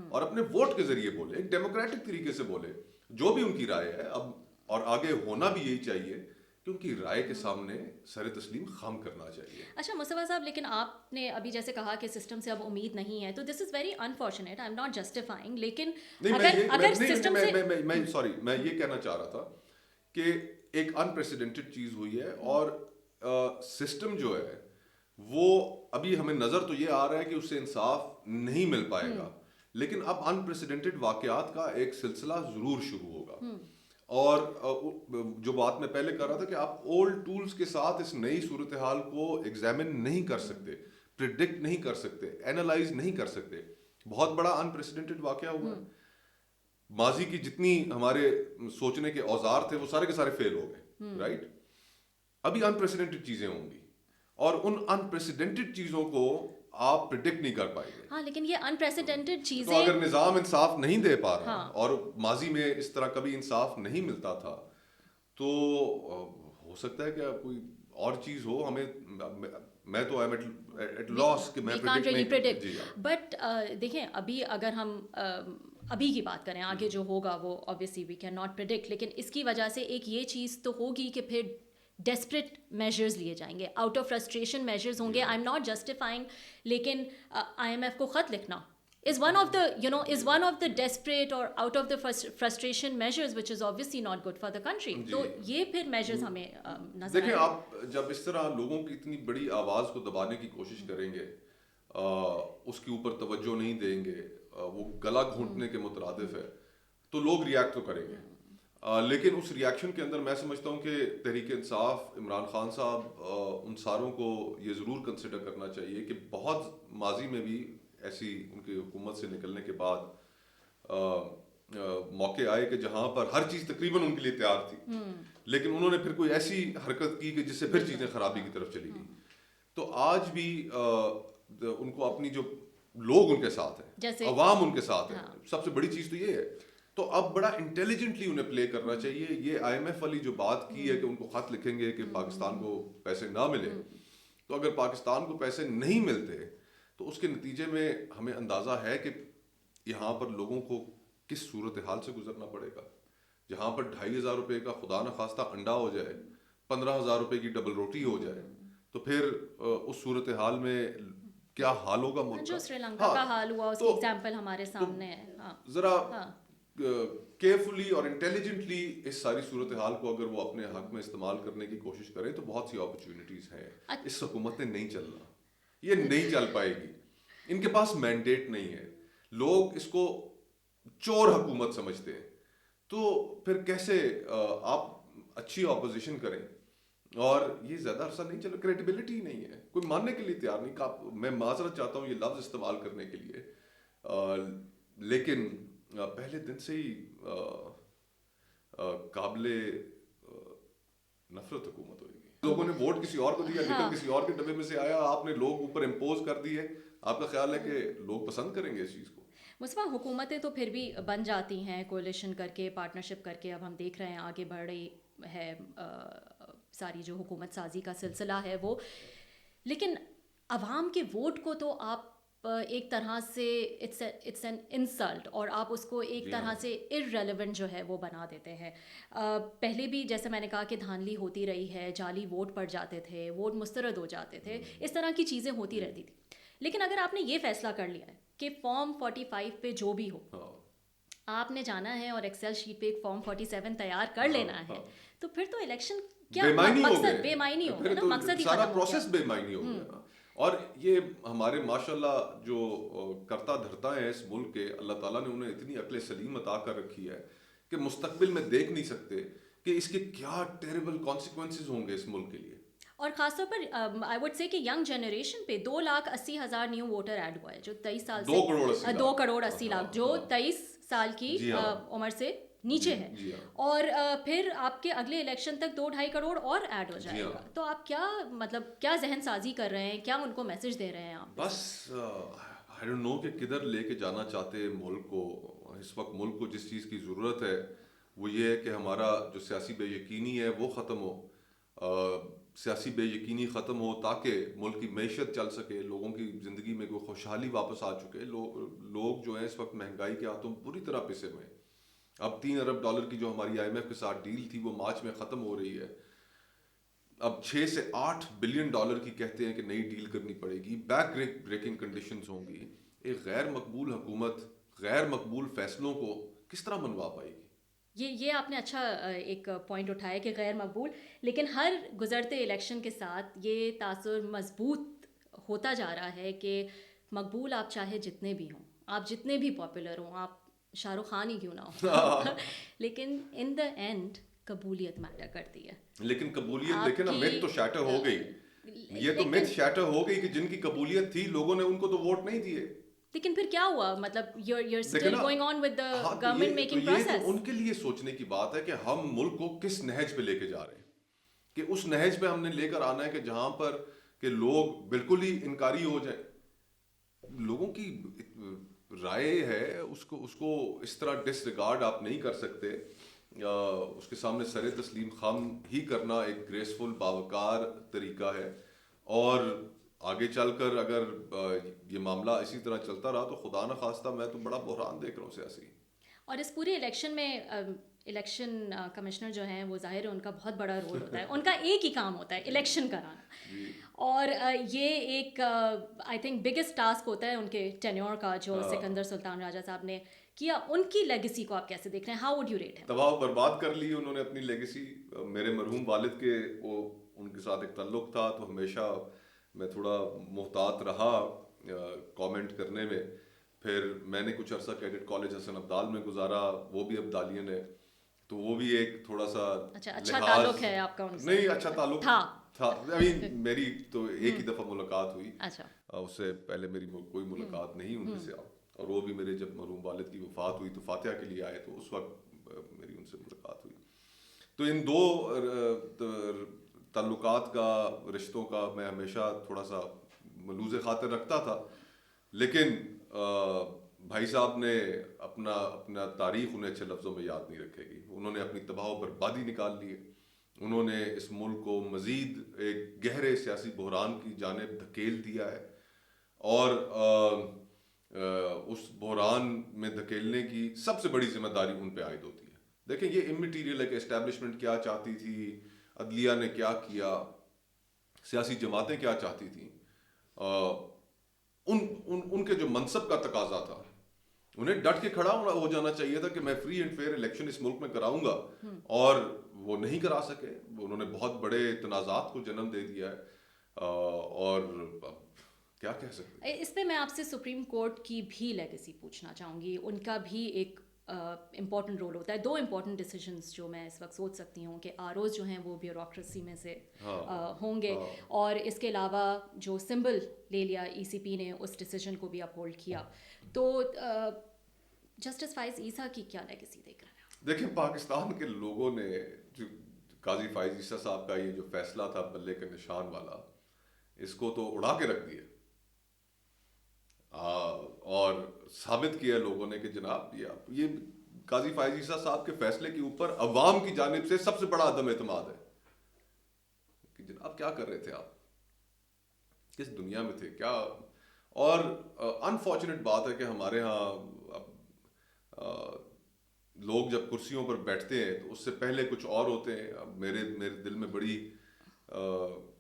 اور اپنے ووٹ کے ذریعے بولے, ایک ڈیموکریٹک طریقے سے بولے جو بھی ان کی رائے ہے. اب اور آگے ہونا بھی یہی چاہیے کہ ان کی رائے کے سامنے سر تسلیم خم کرنا چاہیے. اچھا مصطفیٰ صاحب, لیکن آپ نے ابھی جیسے کہا کہ سسٹم سے اب امید نہیں ہے, تو this is very unfortunate, I am not justifying, لیکن اگر سسٹم سے میں یہ کہنا چاہ رہا تھا کہ ایک انپریسیڈنٹڈ چیز ہوئی ہے, اور سسٹم جو ہے وہ ابھی ہمیں نظر تو یہ آ رہا ہے کہ اس سے انصاف نہیں مل پائے گا, لیکن اب انپریسیڈنٹڈ واقعات کا ایک سلسلہ ضرور شروع ہوگا. اور جو بات میں پہلے کر رہا تھا کہ آپ اولڈ ٹولز کے ساتھ اس نئی صورتحال کو ایگزامن نہیں کر سکتے, پریڈکٹ نہیں کر سکتے, اینالائز نہیں کر سکتے. بہت بڑا انپریسیڈنٹڈ واقعہ ہوا. ماضی کی جتنی ہمارے سوچنے کے اوزار تھے وہ سارے کے سارے فیل ہو گئے, رائٹ. ابھی انپریسیڈنٹڈ چیزیں ہوں گی, اور ان انپریسیڈنٹڈ چیزوں کو آپ پریڈکٹ نہیں کر پائیں گے. ہاں, لیکن یہ انپریسیڈنٹڈ چیزیں, تو اگر نظام انصاف نہیں دے پا رہا, اور ماضی میں اس طرح کبھی انصاف نہیں ملتا تھا, تو ہو سکتا ہے کہ کوئی اور چیز ہو. ہمیں میں تو ایٹ لاس کہ میں پریڈکٹ. بٹ دیکھیں, ابھی اگر ہم ابھی کی بات کریں, آگے جو ہوگا وہ obviously we can not predict, لیکن اس کی وجہ سے ایک یہ چیز تو ہوگی کہ پھر ڈیسپریٹ میجرز لیے جائیں گے, آؤٹ آف فرسٹریشن میجرز ہوں گے. آئی ایم ناٹ جسٹیفائنگ, لیکن آئی ایم ایف کو خط لکھنا is one of the desperate or out of the frustration measures which is obviously not good for the country. تو یہ پھر measures ہمیں نظر دیکھیں, آپ جب اس طرح لوگوں کی اتنی بڑی آواز کو دبانے کی کوشش کریں گے, اس کے اوپر توجہ نہیں دیں گے, وہ گلا گھونٹنے کے مترادف ہے, تو لوگ ریئیکٹ تو کریں گے. لیکن اس ریئیکشن کے اندر میں سمجھتا ہوں کہ تحریک انصاف, عمران خان صاحب, ان ساروں کو یہ ضرور کنسیڈر کرنا چاہیے کہ بہت ماضی میں بھی ایسی ان کی حکومت سے نکلنے کے بعد موقع آئے کہ جہاں پر ہر چیز تقریباً ان کے لیے تیار تھی, لیکن انہوں نے پھر کوئی ایسی حرکت کی کہ جس سے پھر چیزیں خرابی کی طرف چلی گئی. تو آج بھی ان کو اپنی جو لوگ ان کے ساتھ ہیں, عوام ان کے ساتھ ہیں, سب سے بڑی چیز تو یہ ہے. تو اب بڑا انٹیلیجنٹلی انہیں پلے کرنا چاہیے. یہ آئی ایم ایف والی جو بات کی ہے کہ ان کو خط لکھیں گے کہ پاکستان کو پیسے نہ ملے, تو اگر پاکستان کو پیسے نہیں ملتے تو اس کے نتیجے میں ہمیں اندازہ ہے کہ یہاں پر لوگوں کو کس صورتحال سے گزرنا پڑے گا. جہاں پر 2,500 روپے کا خدا نخواستہ انڈا ہو جائے, 15,000 روپے کی ڈبل روٹی ہو جائے, تو پھر اس صورتحال میں کیا حال ہوگا ملک کا. جو سری لنکا کا حال ہوا, اس کی ایگزامپل ہمارے سامنے ہے. ذرا کیئرفلی اور انٹیلیجنٹلی اس ساری صورتحال کو اگر وہ اپنے حق میں استعمال کرنے کی کوشش کریں تو بہت سی اپرچونیٹیز ہیں. اس حکومت نے نہیں چلنا, یہ نہیں چل پائے گی. ان کے پاس مینڈیٹ نہیں ہے, لوگ اس کو چور حکومت سمجھتے ہیں. تو پھر کیسے آپ اچھی اپوزیشن کریں, اور یہ زیادہ عرصہ نہیں چلا, کریڈیبلٹی نہیں ہے, کوئی ماننے کے لیے تیار نہیں. میں معذرت چاہتا ہوں یہ لفظ استعمال کرنے کے لیے, لیکن پہلے دن سے ہی قابل نفرت حکومت ہوئی. لوگوں نے ووٹ کسی اور کو دیا, نکل کسی اور کے ڈبے میں سے آیا, آپ نے لوگ اوپر امپوز کر دیے. آپ کا خیال ہے کہ لوگ پسند کریں گے اس چیز کو؟ مصطفیٰ, حکومتیں تو پھر بھی بن جاتی ہیں کولیشن کر کے, پارٹنرشپ کر کے. اب ہم دیکھ رہے ہیں آگے بڑھ رہی ہے ساری جو حکومت سازی کا سلسلہ ہے وہ. لیکن عوام کے ووٹ کو تو آپ ایک طرح سے اٹس این انسلٹ, اور آپ اس کو ایک طرح سے ارریلیونٹ جو ہے وہ بنا دیتے ہیں. پہلے بھی جیسے میں نے کہا کہ دھاندلی ہوتی رہی ہے, جعلی ووٹ پڑ جاتے تھے, ووٹ مسترد ہو جاتے تھے, اس طرح کی چیزیں ہوتی رہتی تھی. لیکن اگر آپ نے یہ فیصلہ کر لیا ہے کہ فارم 45 پہ جو بھی ہو آپ نے جانا ہے اور ایکسل شیٹ پہ ایک فارم 47 تیار کر لینا ہے, تو پھر تو الیکشن کیا مقصد بے معنی ہو گیا نا, مقصد ہی سارا پروسیس بے معنی ہو گیا. اور یہ ہمارے ماشاءاللہ جو کرتا دھرتا ہے اس ملک کے, اللہ تعالیٰ نے انہیں اتنی عقل سلیم عطا کر رکھی ہے کہ مستقبل میں دیکھ نہیں سکتے کہ اس کے کیا ٹیریبل کانسیکوینسز ہوں گے اس ملک کے لیے. اور خاص طور پر آئی وڈ سے کہ ینگ جنریشن پہ 2,80,000 نیو ووٹر ایڈ ہوا ہے جو 23 سال سے 2 کروڑ 80 لاکھ جو 23 سال کی عمر سے نیچے ہے. اور پھر آپ کے اگلے الیکشن تک 2-2.5 کروڑ اور ایڈ ہو جائے گا. تو آپ کیا مطلب کیا ذہن سازی کر رہے ہیں, کیا ان کو میسج دے رہے ہیں آپ؟ بس آئی ڈونٹ نو کہ کدھر لے کے جانا چاہتے ملک کو. اس وقت ملک کو جس چیز کی ضرورت ہے وہ یہ ہے کہ ہمارا جو سیاسی بے یقینی ہے وہ ختم ہو, سیاسی بے یقینی ختم ہو تاکہ ملک کی معیشت چل سکے, لوگوں کی زندگی میں کوئی خوشحالی واپس آ چکے. لوگ جو ہیں اس وقت مہنگائی کے ہاتھوں پوری طرح پسے ہوئے ہیں. اب $3 ارب کی جو ہماری IMF کے ساتھ ڈیل تھی وہ مارچ میں ختم ہو رہی ہے. اب 6 سے 8 بلین ڈالر کی کہتے ہیں کہ نئی ڈیل کرنی پڑے گی. بیک بریکنگ کنڈیشنز ہوں گی. ایک غیر مقبول حکومت غیر مقبول فیصلوں کو کس طرح منوا پائے گی؟ یہ آپ نے اچھا ایک پوائنٹ اٹھایا کہ غیر مقبول, لیکن ہر گزرتے الیکشن کے ساتھ یہ تاثر مضبوط ہوتا جا رہا ہے کہ مقبول آپ چاہے جتنے بھی ہوں, آپ جتنے بھی پاپولر ہوں, آپ شاہ رخ خان ہی کیوں نہ ہو, لیکن ان دا اینڈ قبولیت میٹر کرتی ہے. لیکن قبولیت دیکھیں نا, میتھ تو شیٹر ہو گئی. یہ تو میتھ شیٹر ہو گئی کہ جن کی قبولیت تھی لوگوں نے ان کو تو ووٹ نہیں دیے. لیکن پھر کیا ہوا, مطلب you're still going on with the government making process. یہ تو ان کے لیے سوچنے کی بات ہے کہ ہم ملک کو کس نہج پہ لے کے جا رہے ہیں, کہ اس نہج پہ ہم نے لے کر آنا ہے کہ جہاں پر کہ لوگ بالکل ہی انکاری ہو جائیں. لوگوں کی رائے ہے اس کو اس طرح ڈس ریگارڈ آپ نہیں کر سکتے. اس کے سامنے سر تسلیم خم ہی کرنا ایک گریسفل باوقار طریقہ ہے. اور آگے چل کر اگر یہ معاملہ اسی طرح چلتا رہا تو خدا نہ خواستہ میں تو بڑا بحران دیکھ رہا ہوں سیاسی. اور اس پورے الیکشن میں الیکشن کمشنر جو ہیں وہ ظاہر ہے ان کا بہت بڑا رول ہوتا ہے, ان کا ایک ہی کام ہوتا ہے الیکشن کرانا. اور یہ ایک آئی تھنک بگیسٹ ٹاسک ہوتا ہے ان کے ٹینیور کا جو سکندر سلطان راجہ صاحب نے کیا. ان کی لیگیسی کو آپ کیسے دیکھ رہے ہیں, ہاؤ وڈ یو ریٹ ہم؟ تباہ برباد کر لی انہوں نے اپنی لیگیسی. میرے مرحوم والد کے وہ ان کے ساتھ ایک تعلق تھا تو ہمیشہ میں تھوڑا محتاط رہا کامنٹ کرنے میں. پھر میں نے کچھ عرصہ کیڈٹ کالج حسن عبدال میں گزارا, وہ بھی عبدالیین ہے, تو وہ بھی ایک تھوڑا سا اچھا تعلق ہے آپ کا ان سے؟ نہیں, اچھا تعلق تھا. میری تو ایک ہی دفعہ ملاقات ہوئی, اس سے پہلے میری کوئی ملاقات نہیں ان سے. اور وہ بھی میرے جب مرحوم والد کی وفات ہوئی تو فاتحہ کے لیے آئے تو اس وقت میری ان سے ملاقات ہوئی. تو ان دو تعلقات کا, رشتوں کا میں ہمیشہ تھوڑا سا ملوز خاطر رکھتا تھا. لیکن بھائی صاحب نے اپنا تاریخ انہیں اچھے لفظوں میں یاد نہیں رکھے گی. انہوں نے اپنی تباہ و بربادی نکال لی ہے. انہوں نے اس ملک کو مزید ایک گہرے سیاسی بحران کی جانب دھکیل دیا ہے, اور اس بحران میں دھکیلنے کی سب سے بڑی ذمہ داری ان پہ عائد ہوتی ہے. دیکھیں یہ امٹیریل ہے کہ اسٹیبلشمنٹ کیا چاہتی تھی, عدلیہ نے کیا کیا, سیاسی جماعتیں کیا چاہتی تھیں. ان کے جو منصب کا تقاضا تھا انہیں ڈٹ کے کھڑا ہو جانا چاہیے تھا کہ میں فری اینڈ فیئر الیکشن اس ملک میں کراؤں گا, اور وہ نہیں کرا سکے. انہوں نے بہت بڑے تنازعات کو جنم دے دیا ہے. اور کیا کہہ سکتے اس پہ میں آپ سے سپریم کورٹ کی بھی لیگیسی پوچھنا چاہوں گی. ان کا بھی ایک امپورٹنٹ رول ہوتا ہے. 2 امپورٹنٹ ڈیسیجنس جو میں اس وقت سوچ سکتی ہوں کہ آروز جو ہیں وہ بیوروکریسی میں سے ہوں گے, اور اس کے علاوہ جو سمبل لے لیا ECP نے اس ڈیسیجن کو بھی اپہولڈ کیا. تو جسٹس فائز عیسیٰ کی کیا لیگیسی دیکھ رہے ہیں؟ دیکھیں, پاکستان کے لوگوں نے جو قاضی فائز عیسیٰ صاحب کا یہ جو فیصلہ تھا بلے کے نشان والا, اس کو تو اڑا کے رکھ دیا اور ثابت کیا لوگوں نے کہ جناب یہ قاضی فائز عیسیٰ صاحب کے فیصلے کے اوپر عوام کی جانب سے سب سے بڑا عدم اعتماد ہے کہ جناب کیا کر رہے تھے آپ, کس دنیا میں تھے کیا. اور انفارچونیٹ بات ہے کہ ہمارے ہاں لوگ جب کرسیوں پر بیٹھتے ہیں تو اس سے پہلے کچھ اور ہوتے ہیں. میرے دل میں بڑی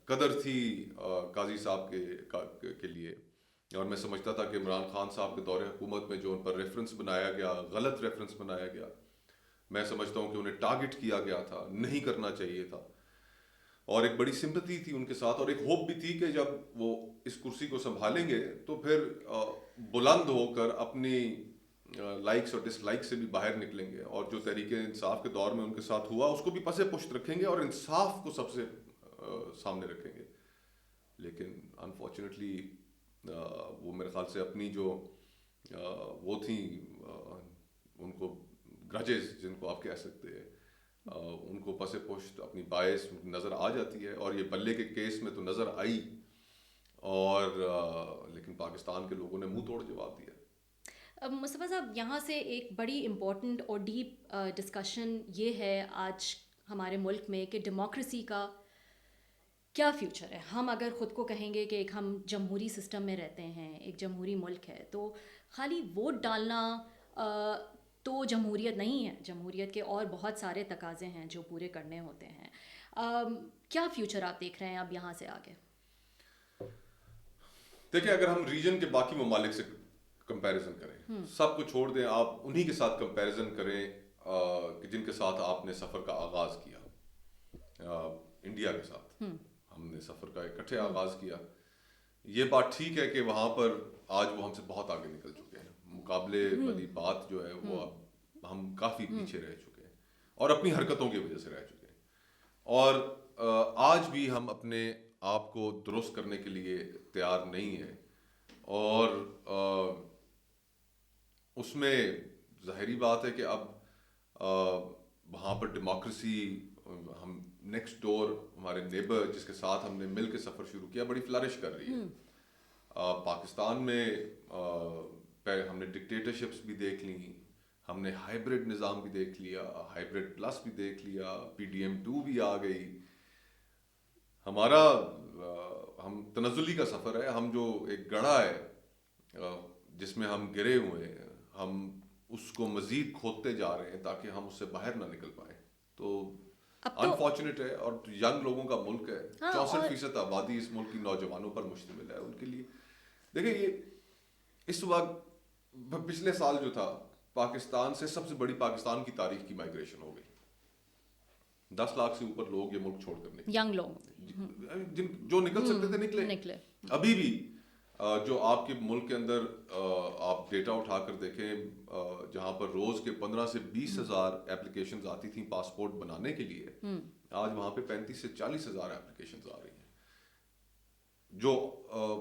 قدر تھی قاضی صاحب کے لیے, اور میں سمجھتا تھا کہ عمران خان صاحب کے دور حکومت میں جو ان پر ریفرنس بنایا گیا, غلط ریفرنس بنایا گیا, میں سمجھتا ہوں کہ انہیں ٹارگٹ کیا گیا تھا, نہیں کرنا چاہیے تھا. اور ایک بڑی سمپتھی تھی ان کے ساتھ, اور ایک ہوپ بھی تھی کہ جب وہ اس کرسی کو سنبھالیں گے تو پھر بلند ہو کر اپنی لائکس اور ڈس لائکس سے بھی باہر نکلیں گے, اور جو تحریک انصاف کے دور میں ان کے ساتھ ہوا اس کو بھی پس پشت رکھیں گے اور انصاف کو سب سے سامنے رکھیں گے. لیکن انفارچونیٹلی وہ میرے خیال سے اپنی جو وہ تھیں ان کو گرجز جن کو آپ کہہ سکتے ہیں, ان کو پس پشت اپنی باعث نظر آ جاتی ہے, اور یہ بلے کے کیس میں تو نظر آئی, اور لیکن پاکستان کے لوگوں نے منہ توڑ جواب دیا. مصطفیٰ صاحب, یہاں سے ایک بڑی امپورٹنٹ اور ڈیپ ڈسکشن یہ ہے آج ہمارے ملک میں کہ ڈیموکریسی کا کیا فیوچر ہے. ہم اگر خود کو کہیں گے کہ ایک ہم جمہوری سسٹم میں رہتے ہیں, ایک جمہوری ملک ہے, تو خالی ووٹ ڈالنا تو جمہوریت نہیں ہے. جمہوریت کے اور بہت سارے تقاضے ہیں جو پورے کرنے ہوتے ہیں. کیا فیوچر آپ دیکھ رہے ہیں اب یہاں سے آگے؟ دیکھیں, اگر ہم ریجن کے باقی ممالک سے کمپیریزن کریں, سب کو چھوڑ دیں, آپ انہی کے ساتھ کمپیریزن کریں کہ جن کے ساتھ آپ نے سفر کا آغاز کیا. انڈیا کے ساتھ ہم نے سفر کا اکٹھے آغاز کیا. یہ بات ٹھیک ہے کہ وہاں پر آج وہ ہم سے بہت آگے نکل چکے ہیں, مقابلے والی بات جو ہے وہ اب ہم کافی پیچھے رہ چکے ہیں اور اپنی حرکتوں کی وجہ سے رہ چکے ہیں. اور آج بھی ہم اپنے آپ کو درست کرنے کے لیے تیار نہیں ہیں, اور اس میں ظاہری بات ہے کہ اب وہاں پر ڈیموکریسی, ہم نیکسٹ ڈور ہمارے نیبر جس کے ساتھ ہم نے مل کے سفر شروع کیا بڑی فلرش کر رہی ہے. پاکستان میں ہم نے ڈکٹیٹرشپس بھی دیکھ لیں, ہم نے ہائیبرڈ نظام بھی دیکھ لیا, ہائیبرڈ پلس بھی دیکھ لیا, PDM2 بھی آ گئی. ہمارا ہم تنزلی کا سفر ہے, ہم جو ایک گڑھا ہے جس میں ہم گرے ہوئے ہیں, ہم اس کو مزید کھودتے جا رہے ہیں تاکہ ہم اس سے باہر نہ نکل پائیں. تو انفارچونیٹ ہے, اور ینگ لوگوں کا ملک ہے, 64% آبادی اس ملک کی نوجوانوں پر مشتمل ہے. ان کے لیے دیکھیں, یہ اس وقت پچھلے سال جو تھا پاکستان سے سب سے بڑی پاکستان کی تاریخ کی مائگریشن ہو گئی. 10 لاکھ سے اوپر لوگ یہ ملک چھوڑ کر نکلے, ینگ لوگ جو نکل سکتے تھے نکلے. ابھی بھی جو آپ کے ملک کے اندر آپ ڈیٹا اٹھا کر دیکھیں, جہاں پر روز کے 15 سے 20 ہزار اپلیکیشنز آتی تھیں پاسپورٹ بنانے کے لیے, آج وہاں پہ 35 سے 40 ہزار اپلیکیشنز آ رہی ہیں. جو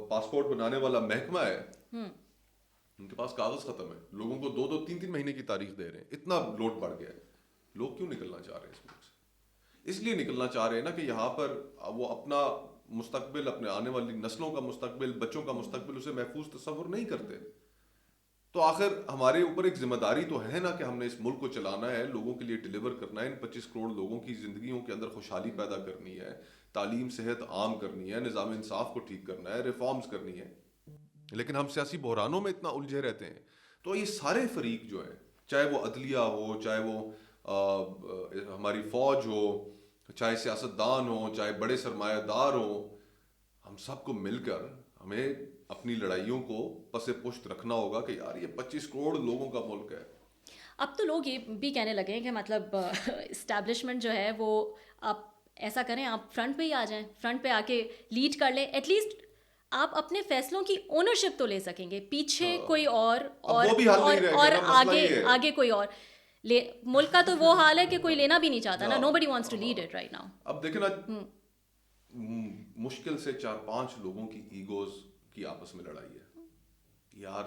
پاسپورٹ بنانے والا محکمہ ہے ان کے پاس کاغذ ختم ہے, لوگوں کو 2-2, 3-3 مہینے کی تاریخ دے رہے ہیں. اتنا لوڈ بڑھ گیا ہے. لوگ کیوں نکلنا چاہ رہے ہیں اس ملک سے؟ اس لیے نکلنا چاہ رہے ہیں نا کہ یہاں پر وہ اپنا مستقبل, اپنے آنے والی نسلوں کا مستقبل, بچوں کا مستقبل اسے محفوظ تصور نہیں کرتے. تو آخر ہمارے اوپر ایک ذمہ داری تو ہے نا کہ ہم نے اس ملک کو چلانا ہے, لوگوں کے لیے ڈیلیور کرنا ہے, ان 25 کروڑ لوگوں کی زندگیوں کے اندر خوشحالی پیدا کرنی ہے, تعلیم صحت عام کرنی ہے, نظام انصاف کو ٹھیک کرنا ہے, ریفارمز کرنی ہے. لیکن ہم سیاسی بحرانوں میں اتنا الجھے رہتے ہیں. تو یہ سارے فریق جو ہیں, چاہے وہ عدلیہ ہو, چاہے وہ ہماری فوج ہو, چاہے سیاستدان ہوں, چاہے بڑے سرمایہ دار ہوں, ہم سب کو مل کر ہمیں اپنی لڑائیوں کو پس پشت رکھنا ہوگا کہ یار یہ 25 کروڑ لوگوں کا ملک ہے. اب تو لوگ یہ بھی کہنے لگے ہیں کہ مطلب اسٹیبلشمنٹ جو ہے وہ آپ ایسا کریں, آپ فرنٹ پہ ہی آ جائیں, فرنٹ پہ آ کے لیڈ کر لیں, ایٹ لیسٹ آپ اپنے فیصلوں کی اونرشپ تو لے سکیں گے, پیچھے کوئی اور وہ بھی حل نہیں رہے گا اور نا, مسئلہ یہ ہے. آگے کوئی اور ملک کا تو وہ حال ہے کہ کوئی لینا بھی نہیں چاہتا نا, nobody wants to lead it right now. اب دیکھیں نا, مشکل سے 4-5 لوگوں کی ایگوز کی آپس میں لڑائی ہے یار,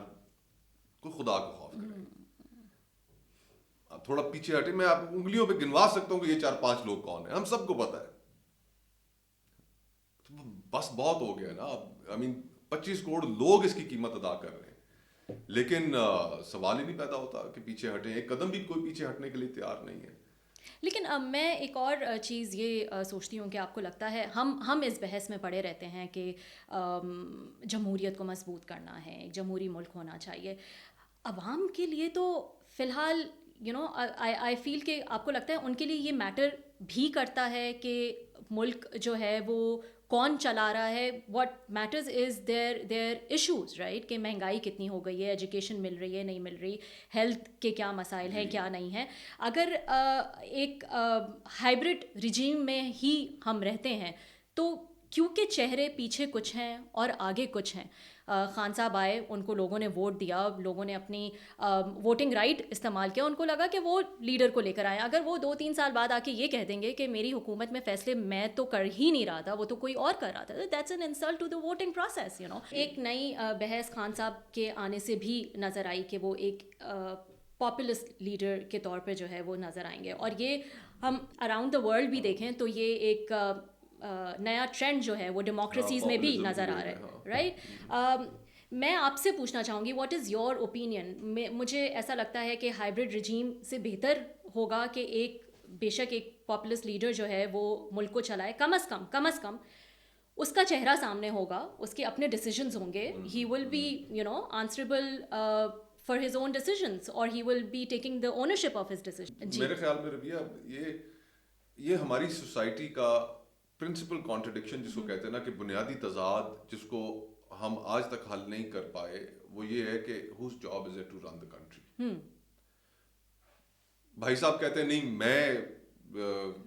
کوئی خدا کو خوف کرے. اب تھوڑا پیچھے ہٹے, میں آپ انگلیوں پہ گنوا سکتا ہوں کہ یہ 4-5 لوگ کون ہیں, ہم سب کو پتا ہے. بس بہت ہو گیا نا. آئی مین 25 کروڑ لوگ اس کی قیمت ادا کر رہے ہیں, لیکن سوال ہی نہیں پیدا ہوتا کہ پیچھے ہٹیں. ایک قدم بھی کوئی پیچھے ہٹنے کے لیے تیار نہیں ہے. لیکن میں ایک اور چیز یہ سوچتی ہوں کہ آپ کو لگتا ہے ہم اس بحث میں پڑے رہتے ہیں کہ جمہوریت کو مضبوط کرنا ہے, ایک جمہوری ملک ہونا چاہیے. عوام کے لیے تو فی الحال آئی فیل کہ آپ کو لگتا ہے ان کے لیے یہ میٹر بھی کرتا ہے کہ ملک جو ہے وہ کون چلا رہا ہے. What matters is their issues, right, کہ مہنگائی کتنی ہو گئی ہے, ایجوکیشن مل رہی ہے نہیں مل رہی, ہیلتھ کے کیا مسائل ہیں کیا نہیں ہیں. اگر ایک ہائبرڈ رجیم میں ہی ہم رہتے ہیں تو کیونکہ چہرے پیچھے کچھ ہیں اور آگے کچھ ہیں. خان صاحب آئے, ان کو لوگوں نے ووٹ دیا, لوگوں نے اپنی ووٹنگ رائٹ استعمال کیا, ان کو لگا کہ وہ لیڈر کو لے کر آئے. اگر وہ 2-3 سال بعد آ کے یہ کہہ دیں گے کہ میری حکومت میں فیصلے میں تو کر ہی نہیں رہا تھا, وہ تو کوئی اور کر رہا تھا, that's an insult to the voting process. ایک نئی بحث خان صاحب کے آنے سے بھی نظر آئی کہ وہ ایک پاپولسٹ لیڈر کے طور پہ جو ہے وہ نظر آئیں گے. اور یہ ہم اراؤنڈ دا ورلڈ بھی دیکھیں تو یہ ایک نیا ٹرینڈ جو ہے وہ ڈیموکریسیز میں بھی نظر آ رہا ہے, رائٹ. میں آپ سے پوچھنا چاہوں گی, واٹ از یور اوپینین. مجھے ایسا لگتا ہے کہ ہائبرڈ رجیم سے بہتر ہوگا کہ بے شک ایک پاپولسٹ لیڈر جو ہے وہ ملک کو چلائے, کم از کم اس کا چہرہ سامنے ہوگا, اس کے اپنے ڈیسیجنز ہوں گے, he will be answerable for his own decisions, اور he will be taking the ownership of his decision. میرے خیال میں ربیہ یہ ہماری سوسائٹی کا پرنسپل کانٹرڈکشن جس کو کہتے ہیں نا, کہ بنیادی تضاد جس کو ہم آج تک حل نہیں کر پائے, وہ یہ ہے کہ whose job is it to run the country. بھائی صاحب کہتے ہیں نہیں میں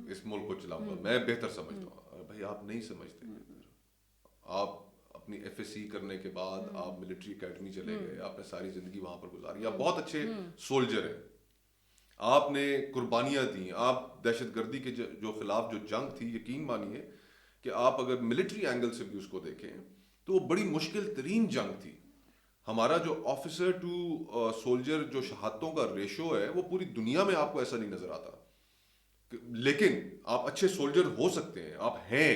اس ملک کو چلاؤں گا, میں بہتر سمجھتا ہوں. بھائی آپ نہیں سمجھتے. آپ اپنی ایف ایس سی کرنے کے بعد آپ ملٹری اکیڈمی چلے گئے, آپ نے ساری زندگی وہاں پر گزاری, آپ بہت اچھے سولجر ہیں, آپ نے قربانیاں دیں, آپ دہشت گردی کے جو خلاف جو جنگ تھی, یقین مانیے کہ آپ اگر ملٹری اینگل سے بھی اس کو دیکھیں تو وہ بڑی مشکل ترین جنگ تھی. ہمارا جو آفیسر ٹو سولجر جو شہادتوں کا ریشو ہے وہ پوری دنیا میں آپ کو ایسا نہیں نظر آتا. لیکن آپ اچھے سولجر ہو سکتے ہیں, آپ ہیں,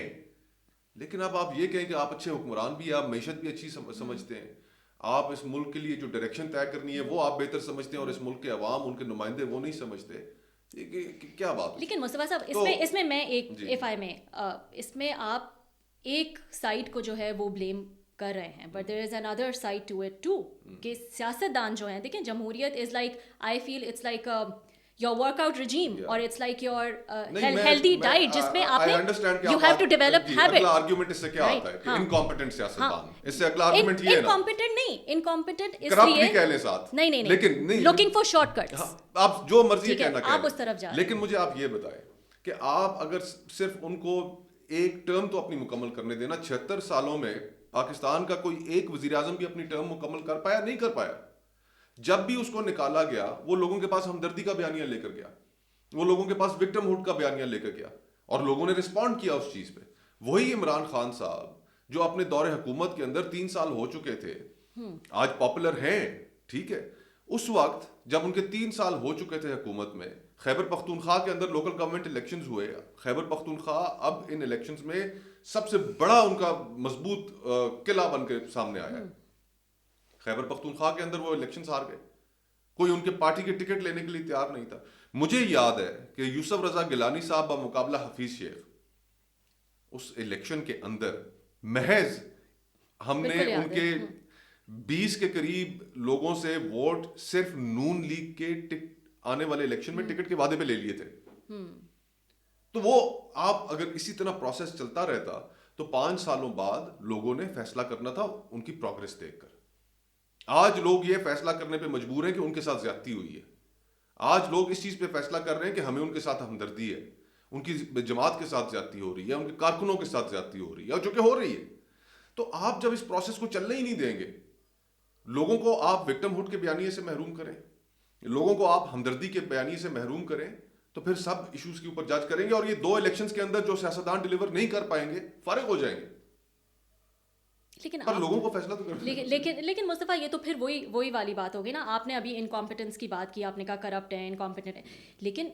لیکن اب آپ یہ کہیں کہ آپ اچھے حکمران بھی, آپ معیشت بھی اچھی سمجھتے ہیں, آپ اس ملک کے لیے جو ڈائریکشن طے کرنی ہے وہ آپ بہتر سمجھتے ہیں, اور اس ملک کے عوام, ان کے نمائندے وہ نہیں سمجھتے. کیا بات. لیکن مصطفیٰ صاحب اس میں میں ایک اس میں آپ ایک سائڈ کو جو ہے وہ بلیم کر رہے ہیں, but there is another side to it too, کہ سیاستدان جو ہیں, دیکھیں جمہوریت is like, I feel it's like your workout regime, or it's like your healthy diet جس میں آپ نے you have to develop habits. اگلا آرگیومنٹ اس سے کیا آتا ہے کہ انکمپیٹنٹ سیاستدان, اس سے اگلا آرگیومنٹ یہ ہے نا, انکمپیٹنٹ نہیں, انکمپیٹنٹ اس کرپٹ لیے بھی کہہ لیں ساتھ, نہیں لیکن looking for shortcuts, آپ جو مرضی کہنا کہیں, آپ اس طرف جا رہے ہیں. لیکن مجھے آپ یہ بتائیں کہ آپ اگر صرف ان کو ایک ٹرم تو اپنی مکمل کرنے دینا, 76 سالوں میں پاکستان کا کوئی ایک وزیر اعظم بھی اپنی ٹرم مکمل کر پایا؟ نہیں کر پایا. جب بھی اس کو نکالا گیا وہ لوگوں کے پاس ہمدردی کا بیانیہ لے کر گیا, وہ لوگوں کے پاس وکٹم ہوڈ کا بیانیہ لے کر گیا, اور لوگوں نے رسپونڈ کیا اس چیز پہ. وہی عمران خان صاحب جو اپنے دور حکومت کے اندر 3 سال ہو چکے تھے, آج پاپولر ہیں, ٹھیک ہے, اس وقت جب ان کے 3 سال ہو چکے تھے حکومت میں, خیبر پختونخوا کے اندر لوکل گورنمنٹ الیکشنز ہوئے. خیبر پختونخوا اب ان الیکشنز میں سب سے بڑا ان کا مضبوط قلعہ بن کے سامنے آیا. خیبر پختونخوا کے اندر وہ الیکشنز ہار گئے, کوئی ان کے پارٹی کے ٹکٹ لینے کے لیے تیار نہیں تھا. مجھے یاد ہے کہ یوسف رضا گیلانی صاحب بمقابلہ حفیظ شیخ اس الیکشن کے اندر محض ہم نے ان کے 20 کے قریب لوگوں سے ووٹ صرف نون لیگ کے آنے والے الیکشن میں ٹکٹ کے وعدے پہ لے لیے تھے. تو وہ آپ اگر اسی طرح پروسیس چلتا رہتا تو 5 سالوں بعد لوگوں نے فیصلہ کرنا تھا ان کی پروگرس دیکھ کر. آج لوگ یہ فیصلہ کرنے پہ مجبور ہیں کہ ان کے ساتھ زیادتی ہوئی ہے. آج لوگ اس چیز پہ فیصلہ کر رہے ہیں کہ ہمیں ان کے ساتھ ہمدردی ہے, ان کی جماعت کے ساتھ زیادتی ہو رہی ہے, ان کے کارکنوں کے ساتھ زیادتی ہو رہی ہے, اور جو کہ ہو رہی ہے. تو آپ جب اس پروسیس کو چلنے ہی نہیں دیں گے, لوگوں کو آپ وکٹم ہوڈ کے بیانیے سے محروم کریں, لوگوں کو آپ ہمدردی کے بیانیے سے محروم کریں, تو پھر سب ایشوز کے اوپر جج کریں گے, اور یہ 2 الیکشنز کے اندر جو سیاستدان ڈیلیور نہیں کر پائیں گے فارغ ہو جائیں گے. لیکن پر لوگوں کو فیصلہ تو کرنا ہے. لیکن مصطفیٰ, یہ تو پھر وہی والی بات ہوگی نا. آپ نے ابھی انکمپیٹنس کی بات کی, آپ نے کہا کرپٹ ہے, انکمپیٹنٹ ہے, لیکن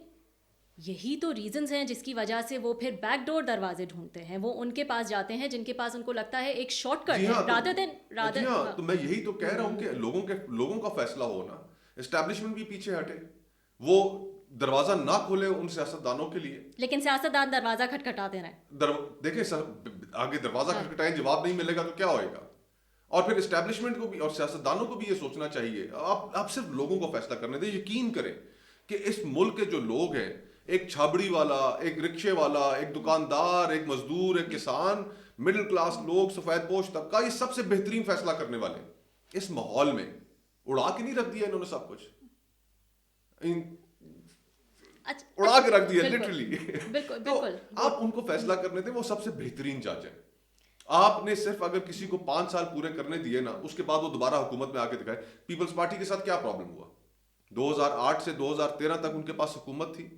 یہی تو ریزنز ہیں جس کی وجہ سے وہ پھر بیک ڈور دروازے ڈھونڈتے ہیں. وہ ان کے پاس جاتے ہیں جن کے پاس ان کو لگتا ہے ایک شارٹ کٹ ہے, رادر دین جی ہاں, تو میں یہی تو کہہ رہا ہوں کہ لوگوں کا فیصلہ ہونا, اسٹیبلشمنٹ بھی پیچھے ہٹے, وہ دروازہ نہ کھولے ان سیاستدانوں کے لیے. لیکن سیاستدان دروازہ کھٹکھٹاتے رہے. دیکھیں سر, آگے دروازہ کھٹکھٹائیں, جواب نہیں ملے گا تو کیا ہوئے گا. اور پھر اسٹیبلشمنٹ کو بھی اور سیاستدانوں کو بھی یہ سوچنا چاہیے, آپ صرف لوگوں کو فیصلہ کرنے دیں. یقین کریں کہ اس ملک کے جو لوگ ہیں, ایک چھابڑی والا, ایک رکشے والا, ایک دکاندار, ایک مزدور, ایک کسان, مڈل کلاس لوگ, سفید پوش طبقہ, یہ سب سے بہترین فیصلہ کرنے والے ہیں. اس ماحول میں اڑا کے نہیں رکھ دیا انہوں نے سب کچھ, اڑا کے رکھ دیا لٹرلی. بالکل. آپ ان کو فیصلہ کرنے دیں, وہ سب سے بہترین جج ہیں. آپ نے صرف اگر کسی کو 5 سال پورے کرنے دیے نا, اس کے بعد وہ دوبارہ حکومت میں آ کے دکھائے. پیپلز پارٹی کے ساتھ کیا پرابلم ہوا؟ 2008 سے 2013 تک ان کے پاس حکومت تھی.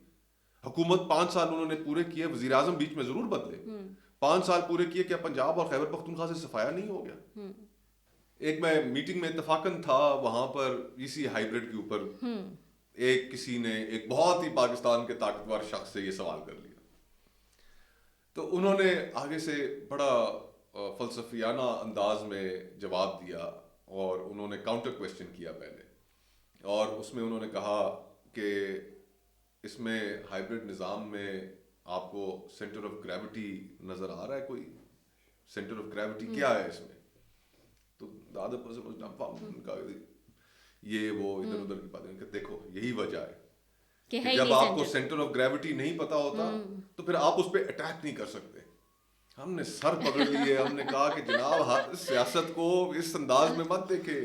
حکومت 5 سال انہوں نے پورے کیے, وزیر اعظم بیچ میں ضرور بدلے, 5 سال پورے کیے, کیا پنجاب اور خیبر پختونخوا سے صفایا نہیں ہو گیا؟ ایک میں میٹنگ میں اتفاقاً تھا, وہاں پر اسی ہائیبرڈ کے اوپر ایک کسی نے ایک بہت ہی پاکستان کے طاقتور شخص سے یہ سوال کر لیا, تو انہوں نے آگے سے بڑا فلسفیانہ انداز میں جواب دیا, اور انہوں نے کاؤنٹر کویسچن کیا پہلے, اور اس میں انہوں نے کہا کہ اس میں ہائیبرڈ نظام میں آپ کو سینٹر آف گریوٹی نظر آ رہا ہے؟ کوئی سینٹر آف گریوٹی کیا ہے اس میں؟ تو دادا یہ وہ ادھر ادھر کی باتیں کہ دیکھو یہی وجہ ہے کہ جب آپ کو سینٹر آف گریوٹی نہیں پتا ہوتا تو پھر آپ اس پہ اٹیک نہیں کر سکتے. ہم نے سر پکڑ لیے, ہم نے کہا کہ جناب سیاست کو اس انداز میں مت دیکھے,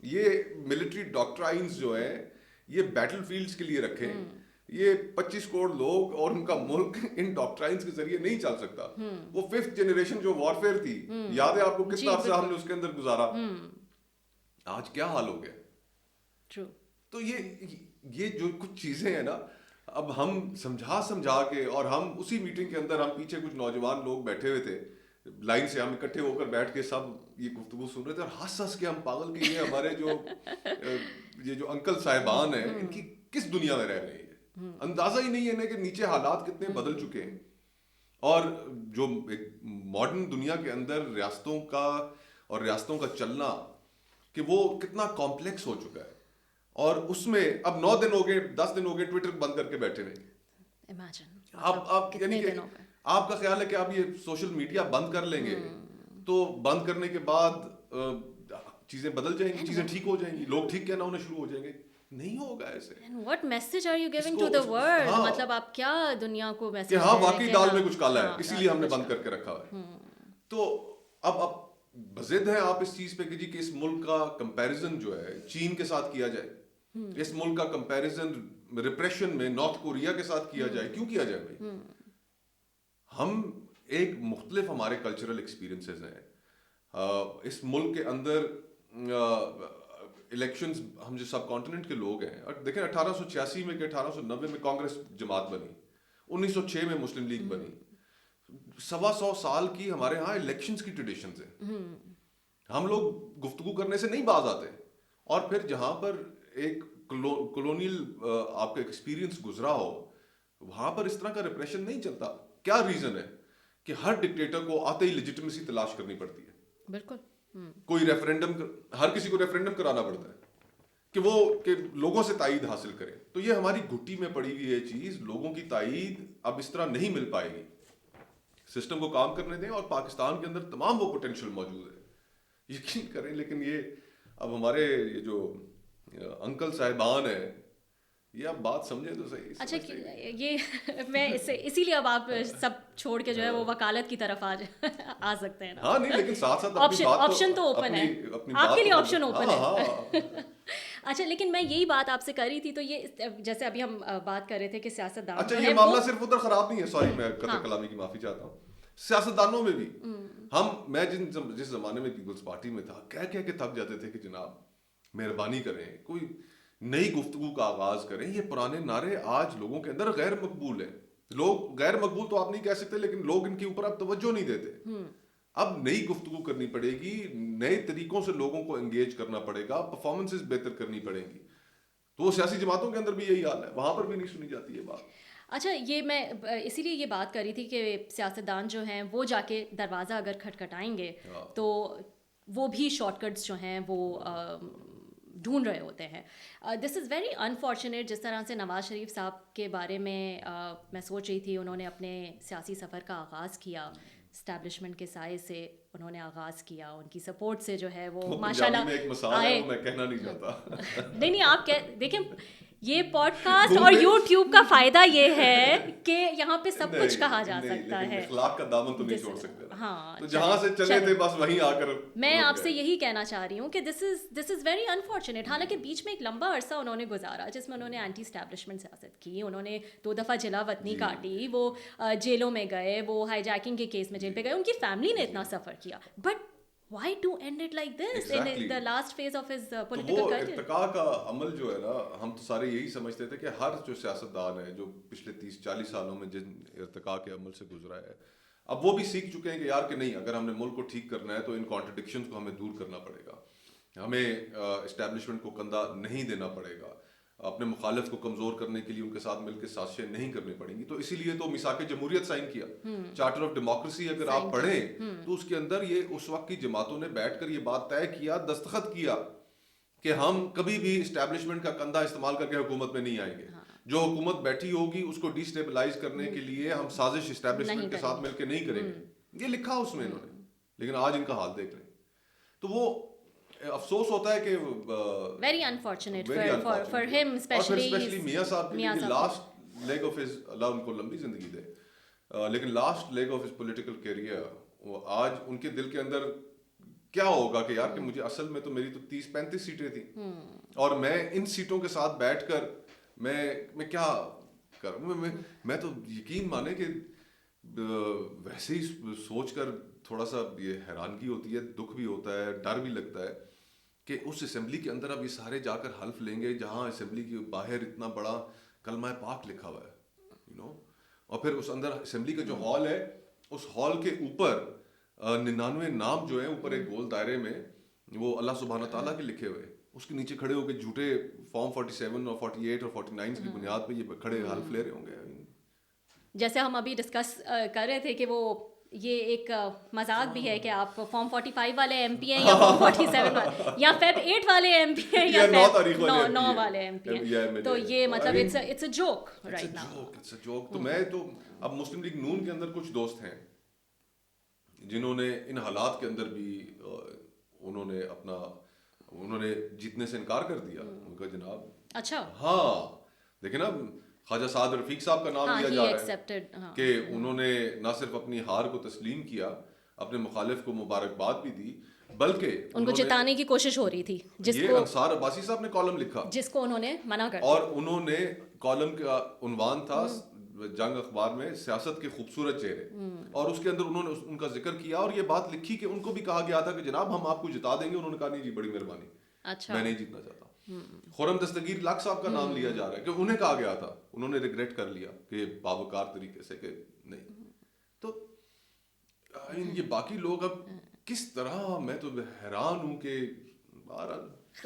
یہ ملٹری ڈاکٹرائنز جو ہیں یہ بیٹل فیلڈز کے لیے رکھیں. یہ 25 کروڑ لوگ اور ان کا ملک ان ڈاکٹرائنز کے ذریعے نہیں چل سکتا. وہ 5th جنریشن جو وارفیئر تھی, یاد ہے آپ کو کتنا عرصہ ہم نے اس کے اندر گزارا, آج کیا حال ہو گیا. تو یہ جو کچھ چیزیں ہیں نا, اب ہم سمجھا کے, اور ہم اسی میٹنگ کے اندر ہم پیچھے کچھ نوجوان لوگ بیٹھے ہوئے تھے, لائن سے ہم اکٹھے ہو کر بیٹھ کے سب یہ گفتگو سن رہے تھے, اور ہنس کے ہم پاگل کہ یہ ہمارے جو انکل صاحبان ہیں ان کی کس دنیا میں رہ رہے ہیں, اندازہ ہی نہیں ہے کہ نیچے حالات کتنے بدل چکے ہیں. اور جو ایک ماڈرن دنیا کے اندر ریاستوں کا چلنا کہ وہ کتنا کمپلیکس ہو چکا ہے, اور اس میں اب 9 دن ہو گئے, 10 دن ہو گئے ٹویٹر بند کر کے بیٹھے ہوئے. آپ یعنی کہ آپ کا خیال ہے کہ آپ یہ سوشل میڈیا بند کر لیں گے تو بند کرنے کے بعد چیزیں بدل جائیں گی, چیزیں ٹھیک ہو جائیں گی, لوگ ٹھیک کہنا ہونا شروع ہو جائیں گے؟ نہیں ہوگا ایسے. What message are you giving to the world? مطلب آپ کیا دنیا کو میسج کہ ہاں واقعی دال میں کچھ کالا ہے, اسی لیے ہم نے بند کر کے رکھا ہے. تو اب بضد ہیں آپ اس چیز پہ کہ جی کہ اس ملک کا کمپیریزن جو ہے چین کے ساتھ کیا جائے, اس ملک کا کمپیریزن ریپریشن میں نارتھ کوریا کے ساتھ کیا جائے. کیوں کیا جائے بھائی؟ ہم ایک مختلف ہمارے کلچرل ایکسپیرینسز ہیں. اس ملک کے اندر الیکشنز, ہم جو سب کانٹیننٹ کے لوگ ہیں, اور دیکھیں 1886 میں کہ 1890 میں کانگریس جماعت بنی, 1906 میں مسلم لیگ بنی, 125 سال کی ہمارے ہاں الیکشنز کی ٹریڈیشنز ہیں. ہم لوگ گفتگو کرنے سے نہیں باز آتے, اور پھر جہاں پر ایک کلونیل آپ کا ایکسپیرینس گزرا ہو وہاں پر اس طرح کا ریپریشن نہیں چلتا. کیا ریزن ہے کہ ہر ڈکٹیٹر کو آتے ہی لیجیٹمیسی تلاش کرنی پڑتی ہے؟ بالکل. کوئی ریفرینڈم, ہر کسی کو ریفرینڈم کرانا پڑتا ہے کہ لوگوں سے تائید حاصل کرے. تو یہ ہماری گھٹی میں پڑی ہوئی ہے چیز, لوگوں کی تائید اب اس طرح نہیں مل پائے گی. سسٹم کو کام کرنے دیں, اور پاکستان کے اندر تمام وہ پوٹینشیل موجود ہے, یقین کریں. لیکن یہ اب ہمارے یہ جو انکل صاحبان ہیں, یہ آپ بات سمجھیں تو صحیح. اچھا, یہ میں اسی لیے اب آپ سب چھوڑ کے جو ہے وہ وکالت کی طرف آ سکتے ہیں نا. ہاں نہیں, لیکن ساتھ ساتھ آپشن تو اوپن ہے, آپ کے لیے آپشن اوپن ہے. اچھا, لیکن میں یہی بات آپ سے کر رہی تھی, تو یہ جیسے ابھی ہم بات کر رہے تھے کہ سیاستدان, اچھا یہ معاملہ صرف ادھر خراب نہیں ہے, سوری میں قطع کلامی کی معافی چاہتا ہوں, سیاستدانوں میں بھی. میں جس زمانے میں پیپلز پارٹی میں تھا کہہ کے تھک جاتے تھے کہ جناب مہربانی کریں کوئی نئی گفتگو کا آغاز کریں. یہ پرانے نعرے آج لوگوں کے اندر غیر مقبول ہیں. لوگ غیر مقبول تو آپ نہیں کہہ سکتے, لیکن لوگ ان کے اوپر اب توجہ نہیں دیتے. اب نئی گفتگو کرنی پڑے گی, نئے طریقوں سے لوگوں کو انگیج کرنا پڑے گا, پرفارمنسز بہتر کرنی پڑیں گی. تو وہ سیاسی جماعتوں کے اندر بھی یہی حال ہے, وہاں پر بھی نہیں سنی جاتی ہے بات. اچھا, یہ میں اسی لیے یہ بات کر رہی تھی کہ سیاستدان جو ہیں وہ جا کے دروازہ اگر کھٹکھٹائیں گے تو وہ بھی شارٹ کٹس جو ہیں وہ ڈھونڈ رہے ہوتے ہیں. دس از ویری انفارچونیٹ. جس طرح سے نواز شریف صاحب کے بارے میں سوچ رہی تھی, انہوں نے اپنے سیاسی سفر کا آغاز کیا اسٹیبلشمنٹ کے سائے سے, انہوں نے آغاز کیا, ان کی سپورٹ سے جو ہے وہ ماشاءاللہ آئے. میں کہنا نہیں چاہتا نہیں آپ دیکھیں, یہ پوڈ کاسٹ اور یوٹیوب کا فائدہ یہ ہے کہ یہاں پہ سب کچھ کہا جا سکتا ہے. اخلاق کا دامن تو نہیں چھوڑ سکتے. ہاں, تو جہاں سے چلے تھے بس وہیں آ کر میں آپ سے یہی کہنا چاہ رہی ہوں کہ دس از ویری انفارچونیٹ. حالانکہ بیچ میں ایک لمبا عرصہ انہوں نے گزارا جس میں انہوں نے اینٹی اسٹیبلشمنٹ سیاست کی, انہوں نے 2 دفعہ جلا وطنی کاٹی, وہ جیلوں میں گئے, وہ ہائی جیکنگ کے کیس میں جیل پہ گئے, ان کی فیملی نے اتنا سفر کیا. But why to end it like this in the last phase of his political career? ارتقاء کا عمل جو ہے نا, ہم تو سارے یہی سمجھتے تھے کہ ہر جو سیاستدان ہے جو پچھلے 30-40 سالوں میں جن ارتقاء کے عمل سے گزرا ہے, اب وہ بھی سیکھ چکے ہیں کہ یار کہ نہیں, اگر ہم نے ملک کو ٹھیک کرنا ہے تو ان کانٹرڈکشنز کو ہمیں دور کرنا پڑے گا, ہمیں اسٹیبلشمنٹ کو کندھا نہیں دینا پڑے گا, اپنے مخالف کو کمزور کرنے کے لیے ان کے ساتھ مل کے سازشیں نہیں کرنی پڑیں گی. تو اسی لیے تو میثاق جمہوریت سائن کیا, چارٹر آف ڈیموکریسی اگر آپ پڑھیں تو اس کے اندر یہ اس وقت کی جماعتوں نے بیٹھ کر یہ بات طے کیا, دستخط کیا کہ ہم کبھی بھی اسٹیبلشمنٹ کا کندھا استعمال کر کے حکومت میں نہیں آئیں گے. جو حکومت بیٹھی ہوگی اس کو ڈی اسٹیبلائز کرنے کے لیے ہم سازش اسٹیبلشمنٹ کے ساتھ مل کے نہیں کریں گے. یہ لکھا اس میں انہوں نے, لیکن آج ان کا حال دیکھ لیں. تو وہ افسوس ہوتا ہے کہ ویری انفارچونیٹ فار ہم اسپیشلی میاں صاحب کے لیے last leg of his, Allah ان کو لمبی زندگی دے, لیکن last leg of his political career, وہ آج ان کے دل کے اندر کیا ہوگا کہ یار کہ مجھے اصل میں تو میری تو 30-35 سیٹیں تھیں اور میں ان سیٹوں کے ساتھ بیٹھ کر میں کیا کروں. میں تو یقین مانے کہ ویسے ہی سوچ کر تھوڑا سا یہ حیرانگی ہوتی ہے, دکھ بھی ہوتا ہے, ڈر بھی لگتا ہے کہ اس اسمبلی کے اندر اب یہ سارے جا کر حلف لیں گے جہاں اسمبلی کے باہر اتنا بڑا کلمہ پاک لکھا ہوا ہے, اور پھر اس اندر اسمبلی کا جو ہال ہے اس ہال کے اوپر 99 نام جو ہیں اوپر ایک گول دائرے میں وہ اللہ سبحانہ تعالیٰ کے لکھے ہوئے, اس کے نیچے کھڑے ہو کے جھوٹے فارم 47 اور 48 اور 49 کی بنیاد پہ یہ کھڑے حلف لے رہے ہوں گے. جیسے ہم ابھی ڈسکس کر رہے تھے کہ وہ یہ ایک مذاق بھی ہے کہ آپ فارم 45 والے ایم پی ہیں یا فارم 47 والے یا فیب 8 والے ایم پی ہیں یا 9 والے ایم پی ہیں, تو یہ مطلب it's a joke right now. تو میں تو اب مسلم لیگ نون کے اندر کچھ دوست ہیں جنہوں نے ان حالات کے اندر بھی انہوں نے جیتنے سے انکار کر دیا. ان کا جناب اچھا, ہاں دیکھیں نا, خواجہ سعد رفیق صاحب کا نام لیا جا رہا ہے کہ انہوں نے نہ صرف اپنی ہار کو تسلیم کیا, اپنے مخالف کو مبارکباد بھی دی, بلکہ ان کو جتانے کی کوشش ہو رہی تھی. یہ انصار عباسی صاحب نے کالم لکھا جس کو انہوں نے منع کر دیا, اور انہوں نے کالم کا عنوان تھا جنگ اخبار میں سیاست کے خوبصورت چہرے, اور اس کے اندر انہوں نے ان کا ذکر کیا اور یہ بات لکھی کہ ان کو بھی کہا گیا تھا کہ جناب ہم آپ کو جتا دیں گے. انہوں نے کہا نہیں جی بڑی مہربانی, میں نہیں جیتنا چاہتا. خرم دستگیر لاکھ صاحب کا نام لیا جا رہا ہے کہ انہیں کہا گیا تھا, انہوں نے ریگریٹ کر لیا کہ باوقار طریقے سے کہ نہیں. تو یہ باقی لوگ اب کس طرح, میں تو حیران ہوں کہ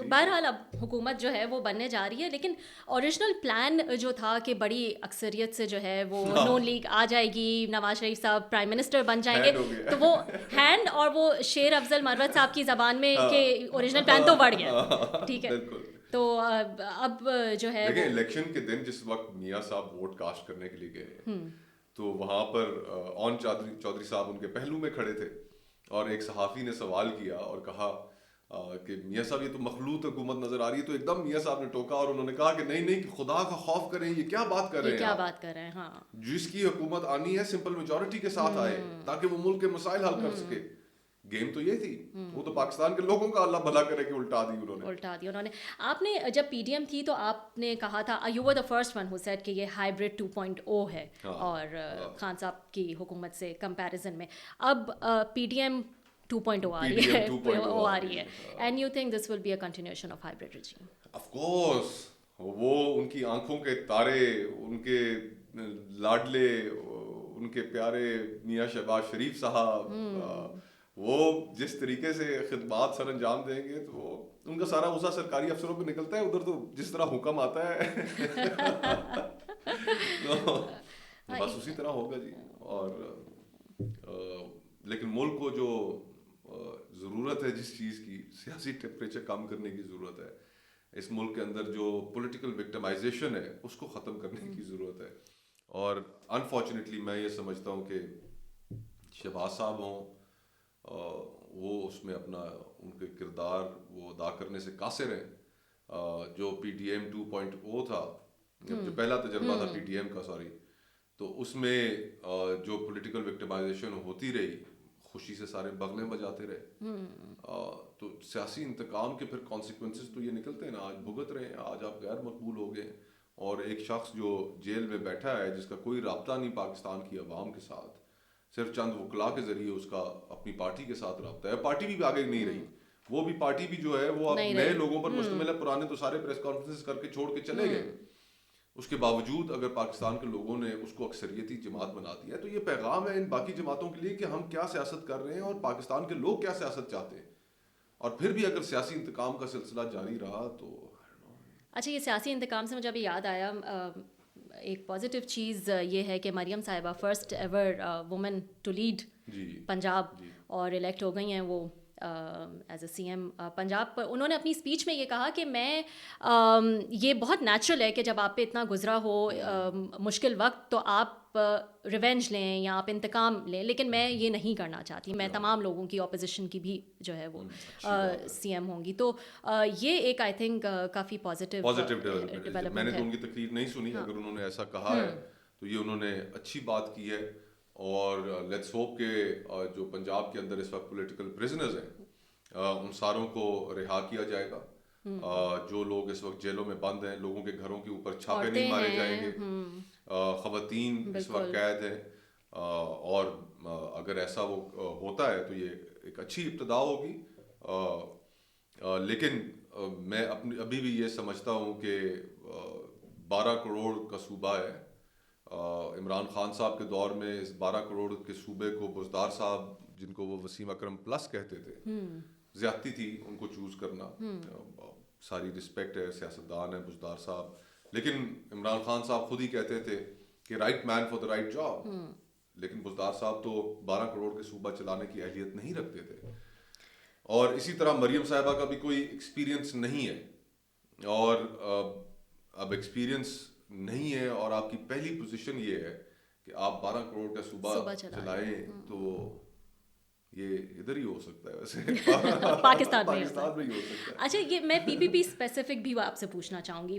بہرحال اب حکومت جو ہے وہ بننے جا رہی ہے, لیکن اوریجنل پلان جو تھا کہ بڑی اکثریت سے جو ہے وہ نون لیگ آ جائے گی, نواز شریف صاحب پرائم منسٹر بن جائیں گے, تو وہ ہینڈ اور وہ شیر افضل مروت صاحب کی زبان میں کہ اوریجنل پلان تو بڑھ گیا. ٹھیک ہے, تو اب جو ہے دیکھیں الیکشن کے دن جس وقت میاں صاحب ووٹ کاسٹ کرنے کے لیے گئے تو وہاں پر اون چودھری صاحب ان کے پہلو میں کھڑے تھے, اور ایک صحافی نے سوال کیا اور کہا کہ میاں صاحب یہ تو مخلوط حکومت نظر آ رہی ہے. تو ایک دم میاں صاحب نے ٹوکا اور انہوں نے کہا کہ نہیں خدا کا خوف کریں, یہ کیا بات کر رہے ہیں, جس کی حکومت آنی ہے سمپل میجورٹی کے ساتھ آئے تاکہ وہ ملک کے مسائل حل کر سکے. گیم تو یہ تھی. وہ تو پاکستان کے لوگوں کا اللہ بھلا کرے کہ الٹا دی انہوں نے. آپ نے جب پی ڈی ایم تھی تو آپ نے کہا تھا you were the first one who said کہ یہ ہائیبرڈ 2.0 ہے اور خان صاحب کی حکومت سے کمپیریزن میں. اب پی ڈی ایم 2.0 آ رہی ہے and you think this will be a continuation of hybrid regime? Of course. وہ ان کی آنکھوں کے تارے، ان کے لاڈلے، ان کے پیارے میاں شہباز شریف صاحب، وہ جس طریقے سے خدمات سر انجام دیں گے تو ان کا سارا غصہ سرکاری افسروں پہ نکلتا ہے. ادھر تو جس طرح حکم آتا ہے بس اسی طرح ہوگا جی. اور لیکن ملک کو جو ضرورت ہے جس چیز کی، سیاسی ٹیمپریچر کم کرنے کی ضرورت ہے. اس ملک کے اندر جو پولیٹیکل وکٹمائزیشن ہے اس کو ختم کرنے کی ضرورت ہے. اور انفارچونیٹلی میں یہ سمجھتا ہوں کہ شہباز صاحب ہوں، وہ اس میں اپنا ان کے کردار وہ ادا کرنے سے قاصر ہیں. جو پی ٹی ایم 2.0 تھا، جو پہلا تجربہ تھا پی ٹی ایم کا، تو اس میں جو پولیٹیکل وکٹمائزیشن ہوتی رہی، خوشی سے سارے بغلیں بجاتے رہے. تو سیاسی انتقام کے پھر کانسیکوینسز تو یہ نکلتے ہیں نا، آج بھگت رہے ہیں. آج آپ غیر مقبول ہو گئے، اور ایک شخص جو جیل میں بیٹھا ہے جس کا کوئی رابطہ نہیں پاکستان کی عوام کے ساتھ، صرف چند وکلاء کے ذریعے اس کا اپنی پارٹی کے ساتھ رابطہ ہے. پارٹی بھی آگے نہیں رہی، وہ بھی پارٹی بھی جو ہے وہ اب نئے لوگوں پر مشتمل ہے. پرانے تو سارے پریس کانفرنسز کر کے چھوڑ کے چلے گئے. اس کے باوجود اگر پاکستان کے لوگوں نے اس کو اکثریتی جماعت بنا دیا ہے، تو یہ پیغام ہے ان باقی جماعتوں کے لیے کہ ہم کیا سیاست کر رہے ہیں اور پاکستان کے لوگ کیا سیاست چاہتے ہیں. اور پھر بھی اگر سیاسی انتقام کا سلسلہ جاری رہا تو اچھا، یہ سیاسی انتقام سے مجھے ابھی یاد آیا، ایک پازیٹیو چیز یہ ہے کہ مریم صاحبہ first ever woman to lead Punjab اور الیکٹ ہو گئی ہیں وہ as a C M Punjab پر. انہوں نے اپنی اسپیچ میں یہ کہا کہ میں یہ بہت نیچرل ہے کہ جب آپ پہ اتنا گزرا ہو مشکل وقت تو آپ ریونج لیں یا آپ انتقام لیں، لیکن میں یہ نہیں کرنا چاہتی. میں تمام لوگوں کی اپوزیشن کی بھی جو ہے وہ سی ایم ہوں گی. تو یہ ایک I think coffee positive development. میں نے تو ان کی تقریر نہیں سنی، اگر انہوں نے ایسا کہا ہے تو یہ انہوں نے اچھی بات کی ہے. اور لیٹس ہوپ کہ جو پنجاب کے اندر اس وقت پولیٹیکل پرزنرز ہیں ان ساروں کو رہا کیا جائے گا. جو لوگ اس وقت جیلوں میں بند ہیں، لوگوں کے گھروں کے اوپر چھاپے نہیں مارے جائیں گے. خواتین اس وقت قید ہیں، اور اگر ایسا وہ ہوتا ہے تو یہ ایک اچھی ابتدا ہوگی. لیکن میں ابھی بھی یہ سمجھتا ہوں کہ 12 کروڑ کا صوبہ ہے. عمران خان صاحب کے دور میں اس 12 کروڑ کے صوبے کو بزدار صاحب، جن کو وہ وسیم اکرم پلس کہتے تھے، زیادتی تھی ان کو چوز کرنا. ساری رسپیکٹ ہے، سیاستدان ہے بزدار صاحب، لیکن عمران خان صاحب خود ہی کہتے تھے کہ right man for the right job. لیکن بزدار صاحب تو 12 کروڑ کے صوبہ چلانے کی اہلیت نہیں رکھتے تھے. اور اسی طرح مریم صاحبہ کا بھی کوئی ایکسپیرینس نہیں ہے. اور اب ایکسپیرینس نہیں ہے اور آپ کی پہلی پوزیشن یہ ہے کہ آپ 12 کروڑ کا صوبہ چلائیں، تو یہ ادھر ہی ہو سکتا ہے، ویسے پاکستان میں ہی ہو سکتا ہے. اچھا، یہ میں پی پی پی اسپیسیفک بھی آپ سے پوچھنا چاہوں گی.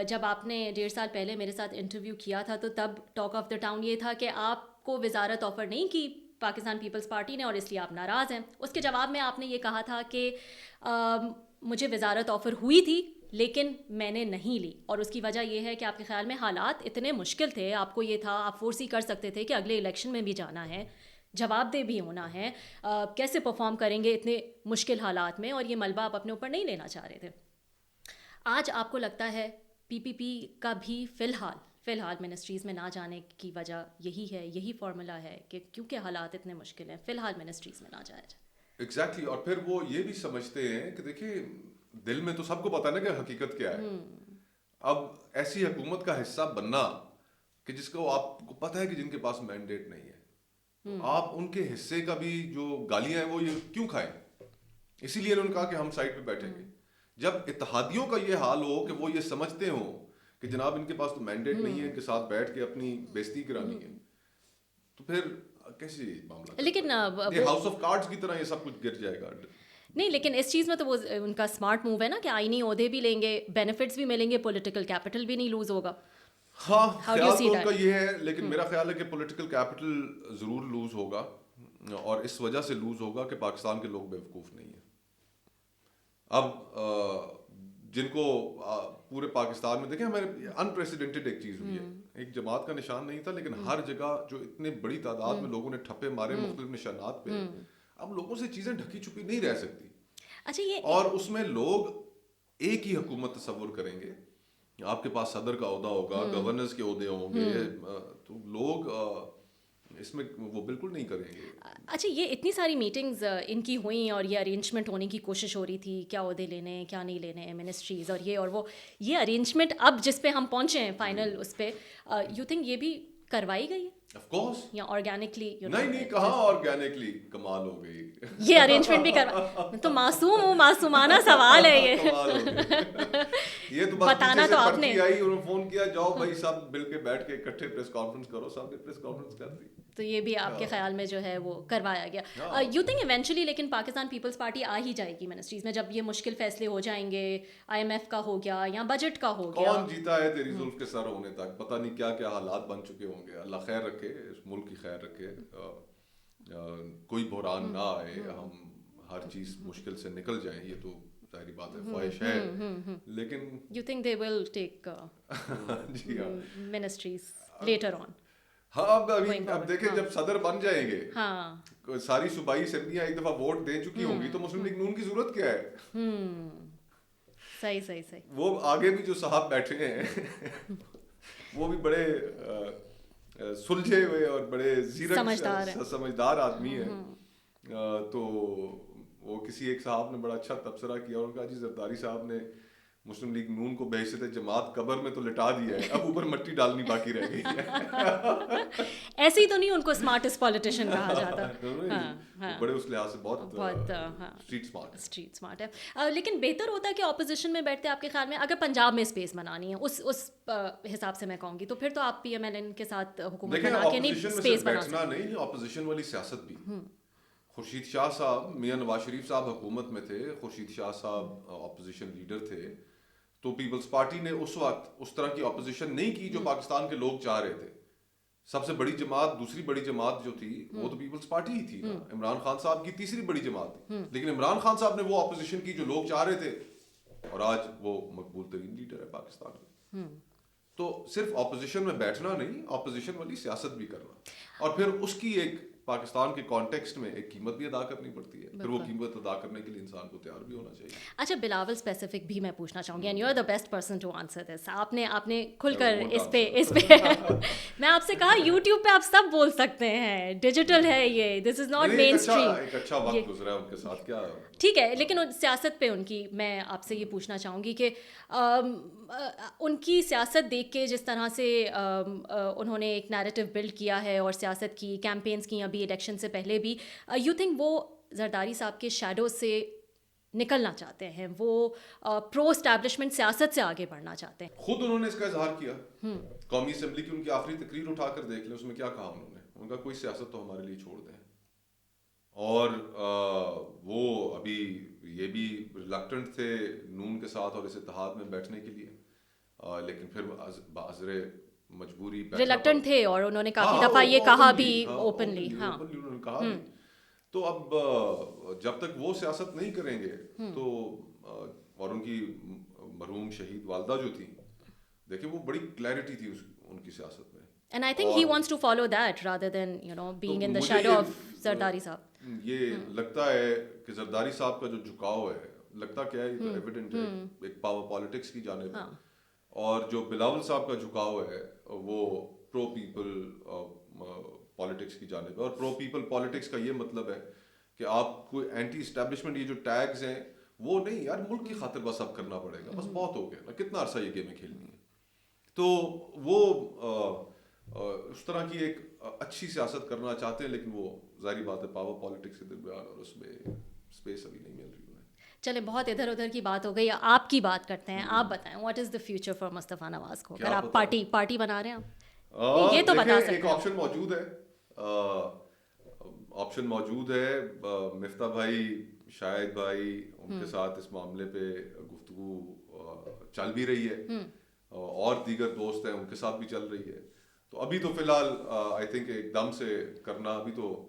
جب آپ نے 1.5 سال پہلے میرے ساتھ انٹرویو کیا تھا تو تب ٹاک آف دا ٹاؤن یہ تھا کہ آپ کو وزارت آفر نہیں کی پاکستان پیپلز پارٹی نے اور اس لیے آپ ناراض ہیں. اس کے جواب میں آپ نے یہ کہا تھا کہ مجھے وزارت آفر ہوئی تھی لیکن میں نے نہیں لی، اور اس کی وجہ یہ ہے کہ آپ کے خیال میں حالات اتنے مشکل تھے، آپ کو یہ تھا، آپ فورسی کر سکتے تھے کہ اگلے الیکشن میں بھی جانا ہے، جواب دہ بھی ہونا ہے، کیسے پرفارم کریں گے اتنے مشکل حالات میں، اور یہ ملبہ آپ اپنے اوپر نہیں لینا چاہ رہے تھے. آج آپ کو لگتا ہے پی پی پی کا بھی فی الحال منسٹریز میں نہ جانے کی وجہ یہی ہے، یہی فارمولا ہے کہ کیونکہ حالات اتنے مشکل ہیں فی الحال منسٹریز میں نہ جایا جائے؟ ایگزیکٹلی. اور پھر وہ یہ بھی سمجھتے ہیں کہ دیکھیں دل میں تو سب کو پتا نا کہ حقیقت کیا ہے. اب ایسی حکومت کا حصہ بننا کہ جس کو آپ کو پتا ہے کہ جن کے پاس مینڈیٹ نہیں ہے، آپ ان کے حصے کا بھی جو گالیاں ہیں وہ یہ کیوں کھائیں؟ اسی لیے انہوں نے کہا کہ ہم سائڈ پہ بیٹھیں گے. جب اتحادیوں کا یہ حال ہو کہ وہ یہ سمجھتے ہوں کہ جناب ان کے پاس تو مینڈیٹ نہیں ہے، ان کے ساتھ بیٹھ کے اپنی بےزتی کرانی ہے، تو پھر کیسے معاملہ؟ لیکن ہاؤس آف کارڈز کی طرح یہ سب کچھ گر جائے گا. نہیں، لیکن اس چیز میں تو وہ ان کا اسمارٹ موو ہے نا کہ آئینی عہدے بھی لیں گے، بینیفٹس بھی ملیں گے، پولیٹیکل کیپٹل بھی نہیں لوز ہوگا. ہاں، خیال تو ان کا یہ ہے، لیکن میرا خیال ہے کہ پولیٹیکل کیپٹل ضرور لوز ہوگا. اور اس وجہ سے لوز ہوگا کہ پاکستان کے لوگ بیوقوف نہیں ہیں. اب جن کو پورے پاکستان میں دیکھیں ہمارے انپریسیڈنٹڈ ایک چیز ہوئی ہے, ایک جماعت کا نشان نہیں تھا لیکن ہر جگہ جو اتنے بڑی تعداد میں لوگوں نے ٹھپے مارے مختلف نشانات پہ, اب لوگوں سے چیزیں ڈھکی چھپی نہیں رہ سکتی. اچھا یہ اور اس میں لوگ ایک ہی حکومت تصور کریں گے, آپ کے پاس صدر کا عہدہ ہوگا, گورنرز کے عہدے ہوں گے, تو لوگ اس میں وہ بالکل نہیں کریں گے. اچھا یہ اتنی ساری میٹنگز ان کی ہوئیں اور یہ ارینجمنٹ ہونے کی کوشش ہو رہی تھی, کیا عہدے لینے ہیں کیا نہیں لینے ہیں, منسٹریز اور وہ یہ ارینجمنٹ اب جس پہ ہم پہنچے ہیں فائنل اس پہ, یو تھنک یہ بھی کروائی گئی ہے آف کورس, یا آرگینکلی؟ نہیں کہاں آرگینکلی, کمال ہو گئی یہ ارینجمنٹ بھی کروا, تو معصوم ہوں, معصومانہ سوال ہے یہ. یہ تو بس بتانا تو آپ نے آئی, انہوں نے فون کیا جاؤ بھائی سب مل کے بیٹھ کے اکٹھے پریس کانفرنس کرو, سب نے پریس کانفرنس کر دی. تو یہ بھی آپ کے خیال میں جو ہے وہ کروایا گیا. یو تھنک ایونچولی لیکن پاکستان پیپلز پارٹی آ ہی جائے گی منسٹریز میں, جب یہ مشکل فیصلے ہو جائیں گے, آئی ایم ایف کا ہو گیا یا بجٹ کا ہو گیا. کون جیتا ہے تیری زلف کے سر ہونے تک, پتہ نہیں کیا کیا حالات بن چکے ہوں گے. اللہ خیر رکھے, اس ملک کی خیر رکھے, کوئی بحران نہ آئے, ہم ہر چیز مشکل سے نکل جائیں, یہ تو ظاہری بات ہے, خواہش ہے. لیکن یو تھنک دے ول ٹیک جی ہاں منسٹریز لیٹر آن. ہاں اب دیکھیں جب صدر بن جائیں گے, ہاں ساری صوبائی اسمبلیاں ایک دفعہ ووٹ دے چکی ہوں گی, تو مسلم لیگ نون کی ضرورت کیا ہے؟ صحیح. وہ آگے بھی جو صاحب بیٹھے ہیں وہ بھی بڑے سلجھے ہوئے اور بڑے زیرک سمجھدار آدمی ہیں. تو وہ کسی ایک صاحب نے بڑا اچھا تبصرہ کیا اور کہا جی زرداری صاحب نے مسلم لیگ نون کو بحیثیت جماعت قبر میں تو لٹا دیا ہے, اب اوپر مٹی ڈالنی باقی رہ گئی ہے. ایسے ہی تو نہیں ان کو اسمارٹسٹ پولیٹیشین کہا جاتا, بڑے اس لحاظ سے بہت اسٹریٹ اسمارٹ ہے. لیکن بہتر ہوتا ہے کہ اپوزیشن میں بیٹھتے, آپ کے خیال میں اگر پنجاب میں اسپیس بنانی ہے اس حساب سے میں کہوں گی, تو پھر تو آپ پی ایم ایل این کے ساتھ حکومت بنا کے نہیں اسپیس بنا سکتے. نہیں, اپوزیشن والی سیاست بھی. خورشید شاہ صاحب, میاں نواز شریف صاحب حکومت میں تھے, خورشید شاہ صاحب اپوزیشن لیڈر تھے, تو پیپلز پارٹی نے اس وقت اس طرح کی اپوزیشن نہیں کی جو پاکستان کے لوگ چاہ رہے تھے. سب سے بڑی جماعت, دوسری بڑی جماعت جو تھی وہ تو پیپلز پارٹی ہی تھی نا. عمران خان صاحب کی تیسری بڑی جماعت تھی, لیکن عمران خان صاحب نے وہ اپوزیشن کی جو لوگ چاہ رہے تھے, اور آج وہ مقبول ترین لیڈر ہے پاکستان کا. تو صرف اپوزیشن میں بیٹھنا نہیں, اپوزیشن والی سیاست بھی کرنا, اور پھر اس کی ایک پاکستان کے کانٹیکسٹ میں ایک قیمت بھی ادا کرنی پڑتی ہے. پھر وہ قیمت ادا کرنے کے لیے انسان کو تیار بھی ہونا چاہیے. اچھا بلاول اسپیسیفک بھی میں پوچھنا چاہوں گی, and you are the best person to answer this. آپ نے کھل کر اس پہ میں آپ سے کہا یوٹیوب پہ آپ سب بول سکتے ہیں, ڈیجیٹل ہے یہ, دس از ناٹ مین اسٹریم. ایک اچھا وقت گزرا ہے ان کے ساتھ, کیا ٹھیک ہے, لیکن سیاست پہ ان کی میں آپ سے یہ پوچھنا چاہوں گی کہ ان کی سیاست دیکھ کے جس طرح سے انہوں نے ایک نیریٹو بلڈ کیا ہے اور سیاست کی کیمپینس کی ابھی الیکشن سے پہلے بھی, یو تھنک وہ زرداری صاحب کے شیڈو سے نکلنا چاہتے ہیں, وہ پرو اسٹیبلشمنٹ سیاست سے آگے بڑھنا چاہتے ہیں؟ خود انہوں نے اس کا اظہار کیا. قومی اسمبلی کی ان کی آخری تقریر اٹھا کر دیکھ لیں, اس میں کیا کہا انہوں نے. ان کا کوئی سیاست تو ہمارے لیے چھوڑ دیں, اور وہ ابھی یہ بھی ریلکٹنٹ تھے نون کے ساتھ اور اس اتحاد میں بیٹھنے کے لیے, لیکن پھر بعذر مجبوری ریلکٹنٹ تھے, اور انہوں نے کافی دفعہ یہ کہا بھی اوپنلی. ہاں انہوں نے کہا بھی. تو اب جب تک وہ سیاست نہیں کریں گے تو, اور ان کی مرحوم شہید والدہ جو تھی, دیکھیں وہ بڑی کلیئرٹی تھی ان کی سیاست میں, and I think he wants to follow that rather than being in the shadow of Zardari صاحب. یہ لگتا ہے کہ زرداری صاحب کا جو جھکاؤ ہے, لگتا کیا ہے یہ تو ایویڈنٹ ہے, ایک پاور پالیٹکس کی جانب ہے, اور جو بلاول صاحب کا جھکاؤ ہے وہ پرو پیپل پالیٹکس کی جانب ہے. اور پرو پیپل پالیٹکس کا یہ مطلب ہے کہ آپ کو اینٹی اسٹیبلشمنٹ, یہ جو ٹیگز ہیں وہ نہیں, یار ملک کی خاطر بس اب کرنا پڑے گا, بس بہت ہو گیا نا, کتنا عرصہ یہ گیمیں کھیلنی ہے. تو وہ اس طرح کی ایک اچھی سیاست کرنا چاہتے ہیں, لیکن وہ ظاہری بات ہے پاور پالیٹکس کے درمیان اور اس میں اسپیس ابھی نہیں مل رہی انہیں. چلیں بہت ادھر ادھر کی بات ہو گئی, آپ کی بات کرتے ہیں. آپ بتائیں what is the future for Mustafa Nawaz کو, اگر آپ پارٹی بنا رہے ہیں آپ, یہ تو بتا سکتے ہیں. ایک آپشن موجود ہے, مفتاح بھائی, شاہد بھائی, ان کے ساتھ اس معاملے پہ گفتگو چل بھی رہی ہے, اور دیگر دوست ہیں ان کے ساتھ بھی چل رہی ہے. تو ابھی تو فی الحال آئی تھنک ایک دم سے کرنا ابھی تو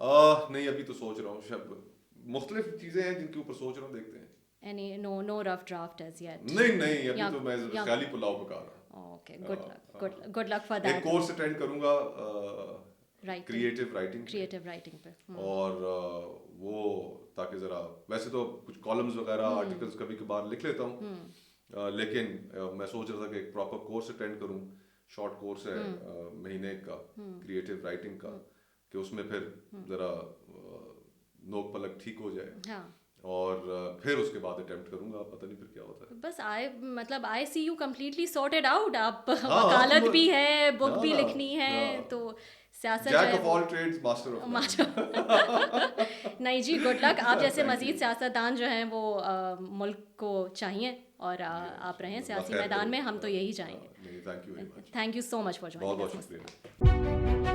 نہیں ابھی تو سوچ رہا ہوں، شب مختلف چیزیں ہیں جن کے اوپر سوچ رہا ہوں، دیکھتے ہیں. No rough draft as yet. نہیں ابھی تو میں خیالی پلاؤ پکا رہا ہوں. Okay, good luck for ایک that. کورس اٹینڈ کروں گا کریٹو کریٹو رائٹنگ پہ. اور وہ تاکہ ذرا ویسے تو کچھ کالمز وغیرہ آرٹیکلز کبھی کبھار لکھ لیتا ہوں، لیکن میں سوچ رہا تھا کہ ایک پراپر کورس اٹینڈ کروں. شارٹ کورس ہے مہینے کا کریٹو رائٹنگ کا، کہ اس میں پھر ذرا نوک پلک ٹھیک ہو جائے، اور پھر اس کے بعد اٹیمپٹ کروں گا. پتہ نہیں پھر کیا ہوتا ہے. بس آئی سی یو کمپلیٹلی سارٹیڈ آؤٹ. آپ وکالت بھی ہے، بک بھی لکھنی ہے، تو سیاست Jack of all trades master of non. نہیں جی، گڈ لک. آپ جیسے مزید سیاستدان جو ہیں وہ ملک کو چاہیے، اور آپ رہیں سیاسی میدان میں، ہم تو یہی چاہیں گے. Thank you very much. Thank you so much for joining. بہت بہت شکریہ.